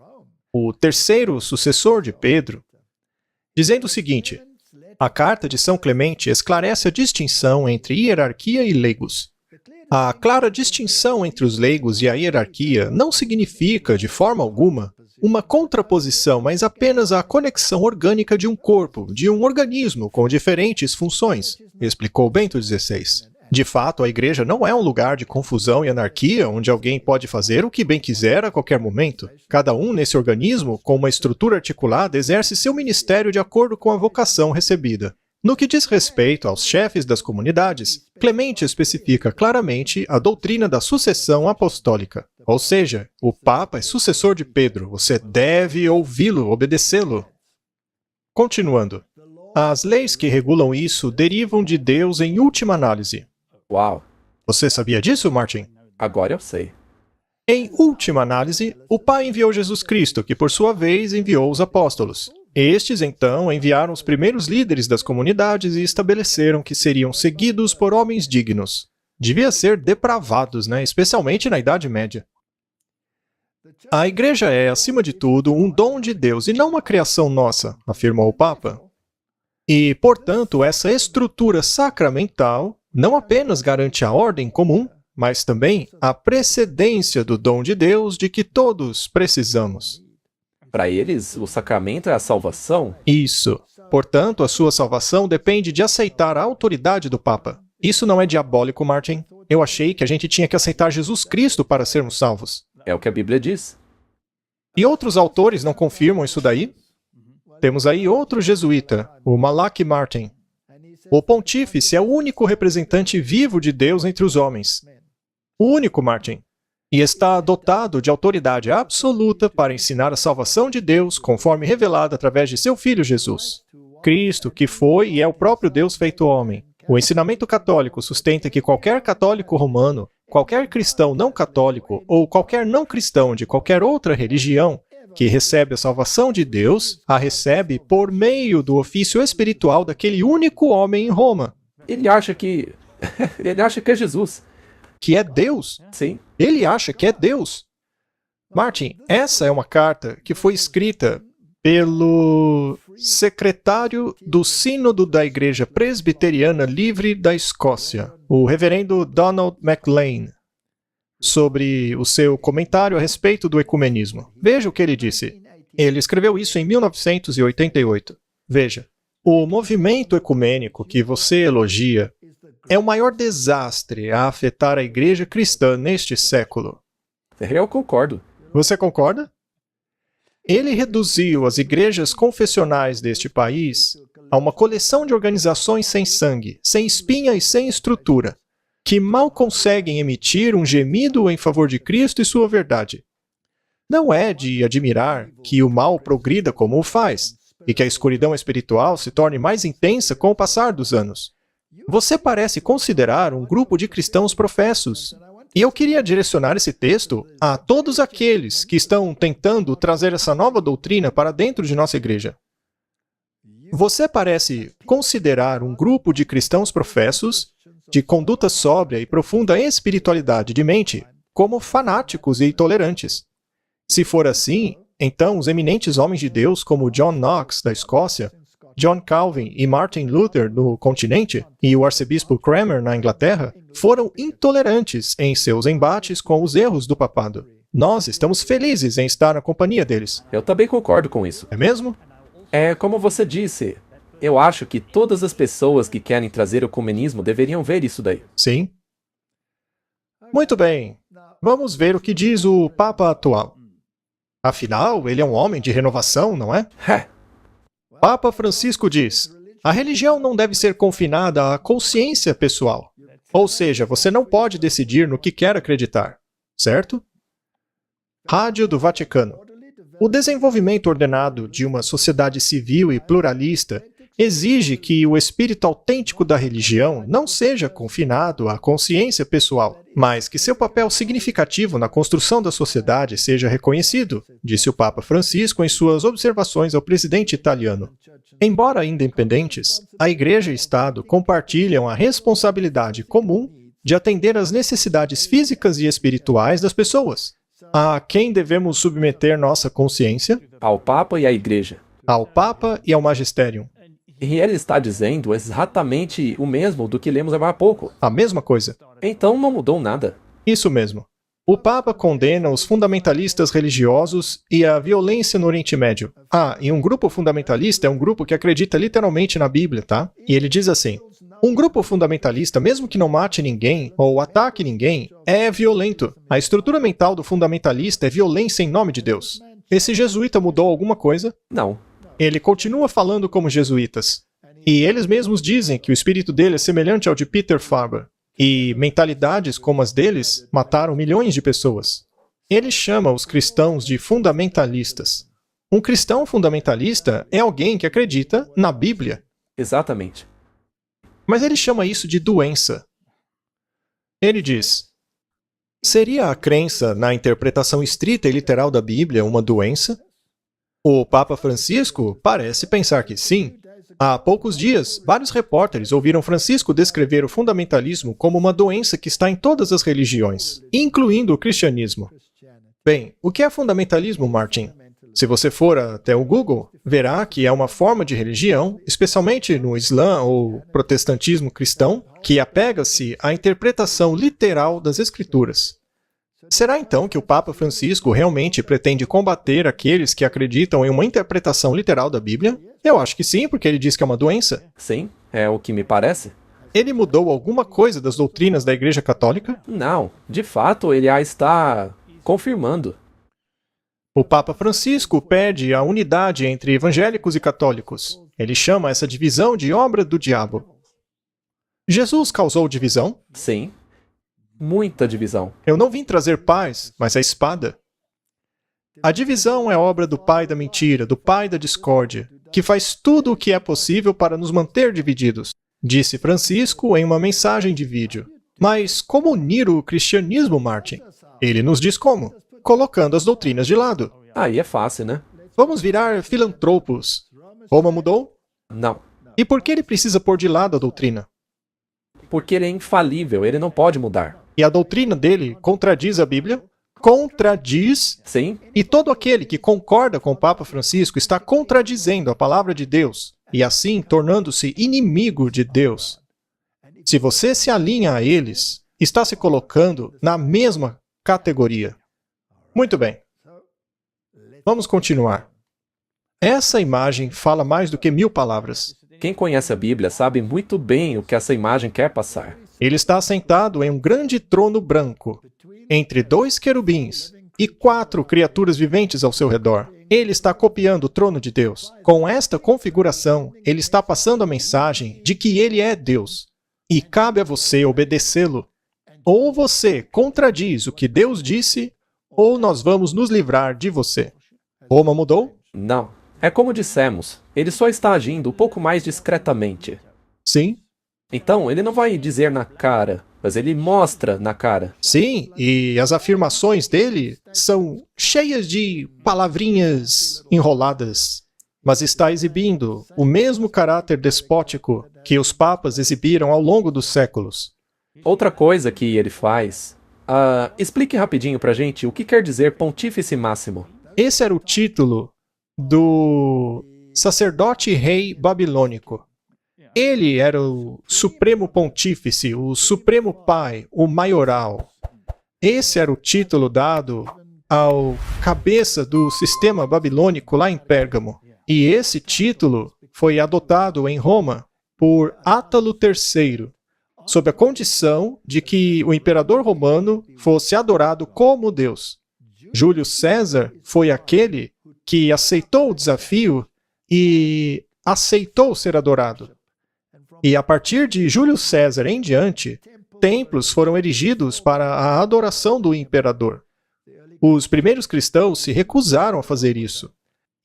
o terceiro sucessor de Pedro, dizendo o seguinte: a carta de São Clemente esclarece a distinção entre hierarquia e leigos. A clara distinção entre os leigos e a hierarquia não significa, de forma alguma, uma contraposição, mas apenas a conexão orgânica de um corpo, de um organismo com diferentes funções, explicou Bento XVI. De fato, a igreja não é um lugar de confusão e anarquia onde alguém pode fazer o que bem quiser a qualquer momento. Cada um nesse organismo, com uma estrutura articulada, exerce seu ministério de acordo com a vocação recebida. No que diz respeito aos chefes das comunidades, Clemente especifica claramente a doutrina da sucessão apostólica. Ou seja, o Papa é sucessor de Pedro, você deve ouvi-lo, obedecê-lo. Continuando. As leis que regulam isso derivam de Deus em última análise. Uau! Você sabia disso, Martin? Agora eu sei. Em última análise, o Pai enviou Jesus Cristo, que por sua vez enviou os apóstolos. Estes, então, enviaram os primeiros líderes das comunidades e estabeleceram que seriam seguidos por homens dignos. Devia ser depravados, né? Especialmente na Idade Média. A Igreja é, acima de tudo, um dom de Deus e não uma criação nossa, afirmou o Papa. E, portanto, essa estrutura sacramental não apenas garante a ordem comum, mas também a precedência do dom de Deus de que todos precisamos. Para eles, o sacramento é a salvação? Isso. Portanto, a sua salvação depende de aceitar a autoridade do Papa. Isso não é diabólico, Martin. Eu achei que a gente tinha que aceitar Jesus Cristo para sermos salvos. É o que a Bíblia diz. E outros autores não confirmam isso daí? Temos aí outro jesuíta, o Malachi Martin. O pontífice é o único representante vivo de Deus entre os homens. O único, Martin. E está dotado de autoridade absoluta para ensinar a salvação de Deus conforme revelada através de seu Filho Jesus. Cristo, que foi e é o próprio Deus feito homem. O ensinamento católico sustenta que qualquer católico romano, qualquer cristão não católico ou qualquer não cristão de qualquer outra religião que recebe a salvação de Deus, a recebe por meio do ofício espiritual daquele único homem em Roma, Ele acha que... Ele acha que é Jesus. que é Deus. Sim. Ele acha que é Deus. Martin, essa é uma carta que foi escrita pelo secretário do Sínodo da Igreja Presbiteriana Livre da Escócia, o reverendo Donald MacLean, sobre o seu comentário a respeito do ecumenismo. Veja o que ele disse. Ele escreveu isso em 1988. Veja, o movimento ecumênico que você elogia é o maior desastre a afetar a igreja cristã neste século. Eu concordo. Você concorda? Ele reduziu as igrejas confessionais deste país a uma coleção de organizações sem sangue, sem espinha e sem estrutura, que mal conseguem emitir um gemido em favor de Cristo e sua verdade. Não é de admirar que o mal progrida como o faz, e que a escuridão espiritual se torne mais intensa com o passar dos anos. Você parece considerar um grupo de cristãos professos. E eu queria direcionar esse texto a todos aqueles que estão tentando trazer essa nova doutrina para dentro de nossa igreja. Você parece considerar um grupo de cristãos professos, de conduta sóbria e profunda espiritualidade de mente, como fanáticos e intolerantes. Se for assim, então os eminentes homens de Deus como John Knox, da Escócia, John Calvin e Martin Luther, no continente, e o arcebispo Cranmer, na Inglaterra, foram intolerantes em seus embates com os erros do papado. Nós estamos felizes em estar na companhia deles. Eu também concordo com isso. É mesmo? É como você disse. Eu acho que todas as pessoas que querem trazer o ecumenismo deveriam ver isso daí. Sim. Muito bem. Vamos ver o que diz o Papa atual. Afinal, ele é um homem de renovação, não é? Papa Francisco diz: a religião não deve ser confinada à consciência pessoal. Ou seja, você não pode decidir no que quer acreditar, certo? Rádio do Vaticano. O desenvolvimento ordenado de uma sociedade civil e pluralista exige que o espírito autêntico da religião não seja confinado à consciência pessoal, mas que seu papel significativo na construção da sociedade seja reconhecido, disse o Papa Francisco em suas observações ao presidente italiano. Embora independentes, a Igreja e o Estado compartilham a responsabilidade comum de atender às necessidades físicas e espirituais das pessoas. A quem devemos submeter nossa consciência? Ao Papa e à Igreja. Ao Papa e ao Magisterium. E ele está dizendo exatamente o mesmo do que lemos agora há pouco. A mesma coisa. Então não mudou nada. Isso mesmo. O Papa condena os fundamentalistas religiosos e a violência no Oriente Médio. E um grupo fundamentalista é um grupo que acredita literalmente na Bíblia, tá? E ele diz assim: um grupo fundamentalista, mesmo que não mate ninguém ou ataque ninguém, é violento. A estrutura mental do fundamentalista é violência em nome de Deus. Esse jesuíta mudou alguma coisa? Não. Ele continua falando como jesuítas. E eles mesmos dizem que o espírito dele é semelhante ao de Peter Faber. E mentalidades como as deles mataram milhões de pessoas. Ele chama os cristãos de fundamentalistas. Um cristão fundamentalista é alguém que acredita na Bíblia. Exatamente. Mas ele chama isso de doença. Ele diz: seria a crença na interpretação estrita e literal da Bíblia uma doença? O Papa Francisco parece pensar que sim. Há poucos dias, vários repórteres ouviram Francisco descrever o fundamentalismo como uma doença que está em todas as religiões, incluindo o cristianismo. Bem, o que é fundamentalismo, Martin? Se você for até o Google, verá que é uma forma de religião, especialmente no Islã ou protestantismo cristão, que apega-se à interpretação literal das Escrituras. Será então que o Papa Francisco realmente pretende combater aqueles que acreditam em uma interpretação literal da Bíblia? Eu acho que sim, porque ele diz que é uma doença. Sim, é o que me parece. Ele mudou alguma coisa das doutrinas da Igreja Católica? Não, de fato, ele a está confirmando. O Papa Francisco pede a unidade entre evangélicos e católicos. Ele chama essa divisão de obra do diabo. Jesus causou divisão? Sim, muita divisão. Eu não vim trazer paz, mas a espada. A divisão é obra do pai da mentira, do pai da discórdia, que faz tudo o que é possível para nos manter divididos, disse Francisco em uma mensagem de vídeo. Mas como unir o cristianismo, Martin? Ele nos diz como: colocando as doutrinas de lado. Aí é fácil, né? Vamos virar filantropos. Roma mudou? Não, E por que ele precisa pôr de lado a doutrina? porque ele é infalível, ele não pode mudar. E a doutrina dele contradiz a Bíblia? Contradiz. Sim, E todo aquele que concorda com o Papa Francisco está contradizendo a palavra de Deus e assim tornando-se inimigo de Deus. Se você se alinha a eles, está se colocando na mesma categoria. Muito bem. Vamos continuar. Essa imagem fala mais do que 1000 palavras. quem conhece a Bíblia sabe muito bem o que essa imagem quer passar. Ele está sentado em um grande trono branco, entre 2 querubins e 4 criaturas viventes ao seu redor. Ele está copiando o trono de Deus. Com esta configuração, ele está passando a mensagem de que ele é Deus. E cabe a você obedecê-lo. Ou você contradiz o que Deus disse, ou nós vamos nos livrar de você. Roma mudou? Não. É como dissemos, ele só está agindo um pouco mais discretamente. Sim. Então, ele não vai dizer na cara, mas ele mostra na cara. Sim, e as afirmações dele são cheias de palavrinhas enroladas, mas está exibindo o mesmo caráter despótico que os papas exibiram ao longo dos séculos. Outra coisa que ele faz... explique rapidinho pra gente o que quer dizer Pontífice Máximo. Esse era o título do sacerdote rei babilônico. Ele era o supremo pontífice, o supremo pai, o maioral. Esse era o título dado ao cabeça do sistema babilônico lá em Pérgamo. E esse título foi adotado em Roma por Átalo III, sob a condição de que o imperador romano fosse adorado como Deus. Júlio César foi aquele que aceitou o desafio e aceitou ser adorado. E a partir de Júlio César em diante, templos foram erigidos para a adoração do imperador. Os primeiros cristãos se recusaram a fazer isso.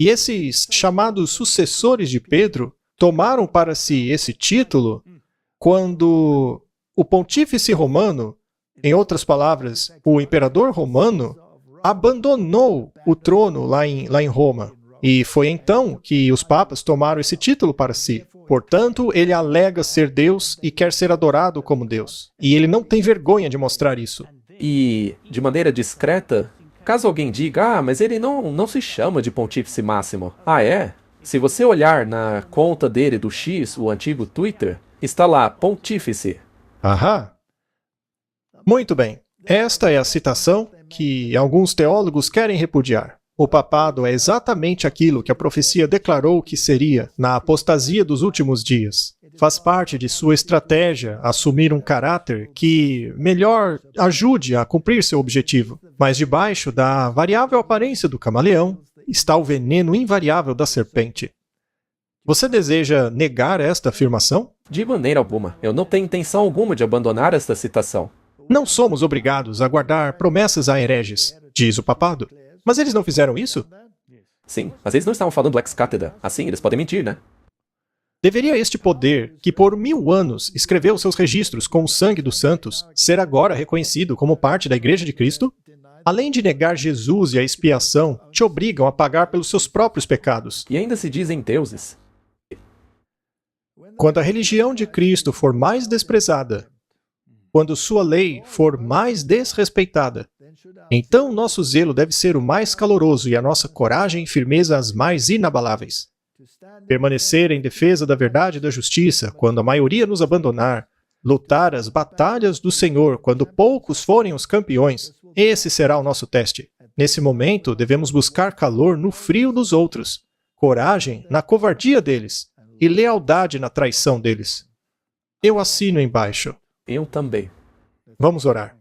E esses chamados sucessores de Pedro tomaram para si esse título quando o pontífice romano, em outras palavras, o imperador romano, abandonou o trono lá em Roma. E foi então que os papas tomaram esse título para si. Portanto, ele alega ser Deus e quer ser adorado como Deus. E ele não tem vergonha de mostrar isso. E, de maneira discreta, caso alguém diga, mas ele não se chama de Pontífice Máximo. Ah, é? Se você olhar na conta dele do X, o antigo Twitter, está lá, Pontífice. Aham. Muito bem. Esta é a citação que alguns teólogos querem repudiar. O papado é exatamente aquilo que a profecia declarou que seria na apostasia dos últimos dias. Faz parte de sua estratégia assumir um caráter que melhor ajude a cumprir seu objetivo. Mas debaixo da variável aparência do camaleão está o veneno invariável da serpente. Você deseja negar esta afirmação? De maneira alguma. Eu não tenho intenção alguma de abandonar esta citação. Não somos obrigados a guardar promessas a hereges, diz o papado. Mas eles não fizeram isso? Sim, mas eles não estavam falando ex cátedra. Assim, eles podem mentir, né? Deveria este poder, que por 1000 anos escreveu seus registros com o sangue dos santos, ser agora reconhecido como parte da Igreja de Cristo? Além de negar Jesus e a expiação, te obrigam a pagar pelos seus próprios pecados. E ainda se dizem deuses. Quando a religião de Cristo for mais desprezada, quando sua lei for mais desrespeitada, então nosso zelo deve ser o mais caloroso e a nossa coragem e firmeza as mais inabaláveis. Permanecer em defesa da verdade e da justiça quando a maioria nos abandonar, lutar as batalhas do Senhor quando poucos forem os campeões, esse será o nosso teste. Nesse momento, devemos buscar calor no frio dos outros, coragem na covardia deles e lealdade na traição deles. Eu assino embaixo. Eu também. Vamos orar.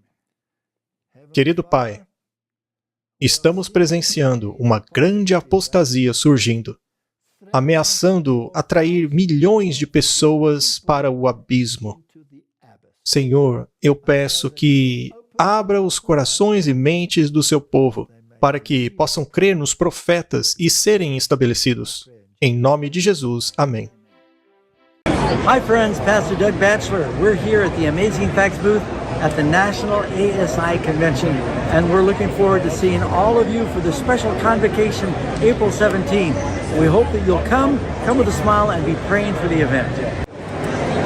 Querido Pai, estamos presenciando uma grande apostasia surgindo, ameaçando atrair milhões de pessoas para o abismo. Senhor, eu peço que abra os corações e mentes do seu povo, para que possam crer nos profetas e serem estabelecidos. Em nome de Jesus, amém. Hi friends, Pastor Doug Batchelor. We're here at the Amazing Facts booth at the National ASI Convention, and we're looking forward to seeing all of you for the special convocation April 17th. We hope that you'll come with a smile, and be praying for the event.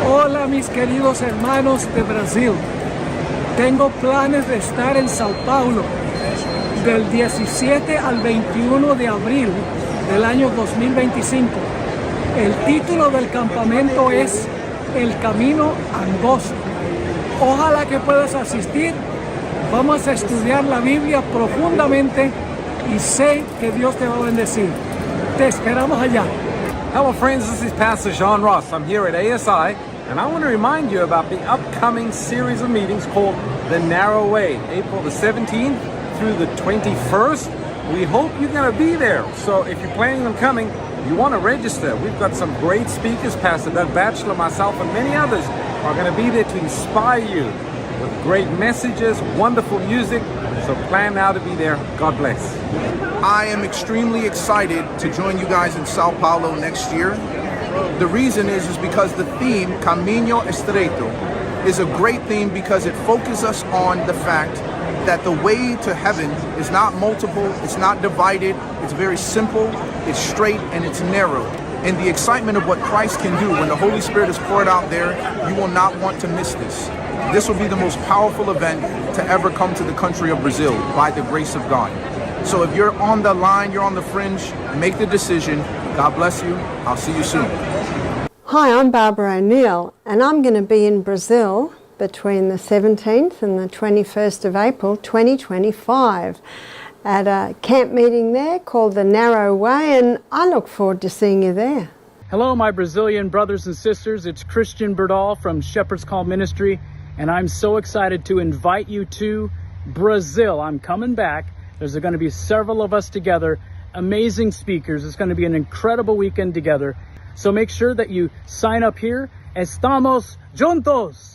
Hola mis queridos hermanos de Brasil. Tengo planes de estar en Sao Paulo del 17 al 21 de abril del año 2025. El título del campamento es El Camino Angosto. Ojalá que puedas asistir. Vamos a estudiar la Biblia profundamente y sé que Dios te va a bendecir. Te esperamos allá. Hello friends, this is Pastor John Ross. I'm here at ASI, and I want to remind you about the upcoming series of meetings called The Narrow Way, April the 17th through the 21st. We hope you're going to be there. So if you're planning on coming, you want to register. We've got some great speakers, Pastor Doug Batchelor, myself, and many others are going to be there to inspire you with great messages, wonderful music. So plan now to be there. God bless. I am extremely excited to join you guys in Sao Paulo next year. The reason is because the theme, Camino Estreito, is a great theme because it focuses us on the fact that the way to heaven is not multiple, it's not divided, it's very simple, it's straight, and it's narrow. And the excitement of what Christ can do when the Holy Spirit is poured out there, you will not want to miss this. This will be the most powerful event to ever come to the country of Brazil by the grace of God. So if you're on the line, you're on the fringe, make the decision. God bless you. I'll see you soon. Hi, I'm Barbara O'Neill, and I'm going to be in Brazil between the 17th and the 21st of April 2025 at a camp meeting there called The Narrow Way, and I look forward to seeing you there. Hello, my Brazilian brothers and sisters. It's Christian Berdal from Shepherd's Call Ministry, and I'm so excited to invite you to Brazil. I'm coming back. There's going to be several of us together, amazing speakers. It's going to be an incredible weekend together. So make sure that you sign up here. Estamos juntos!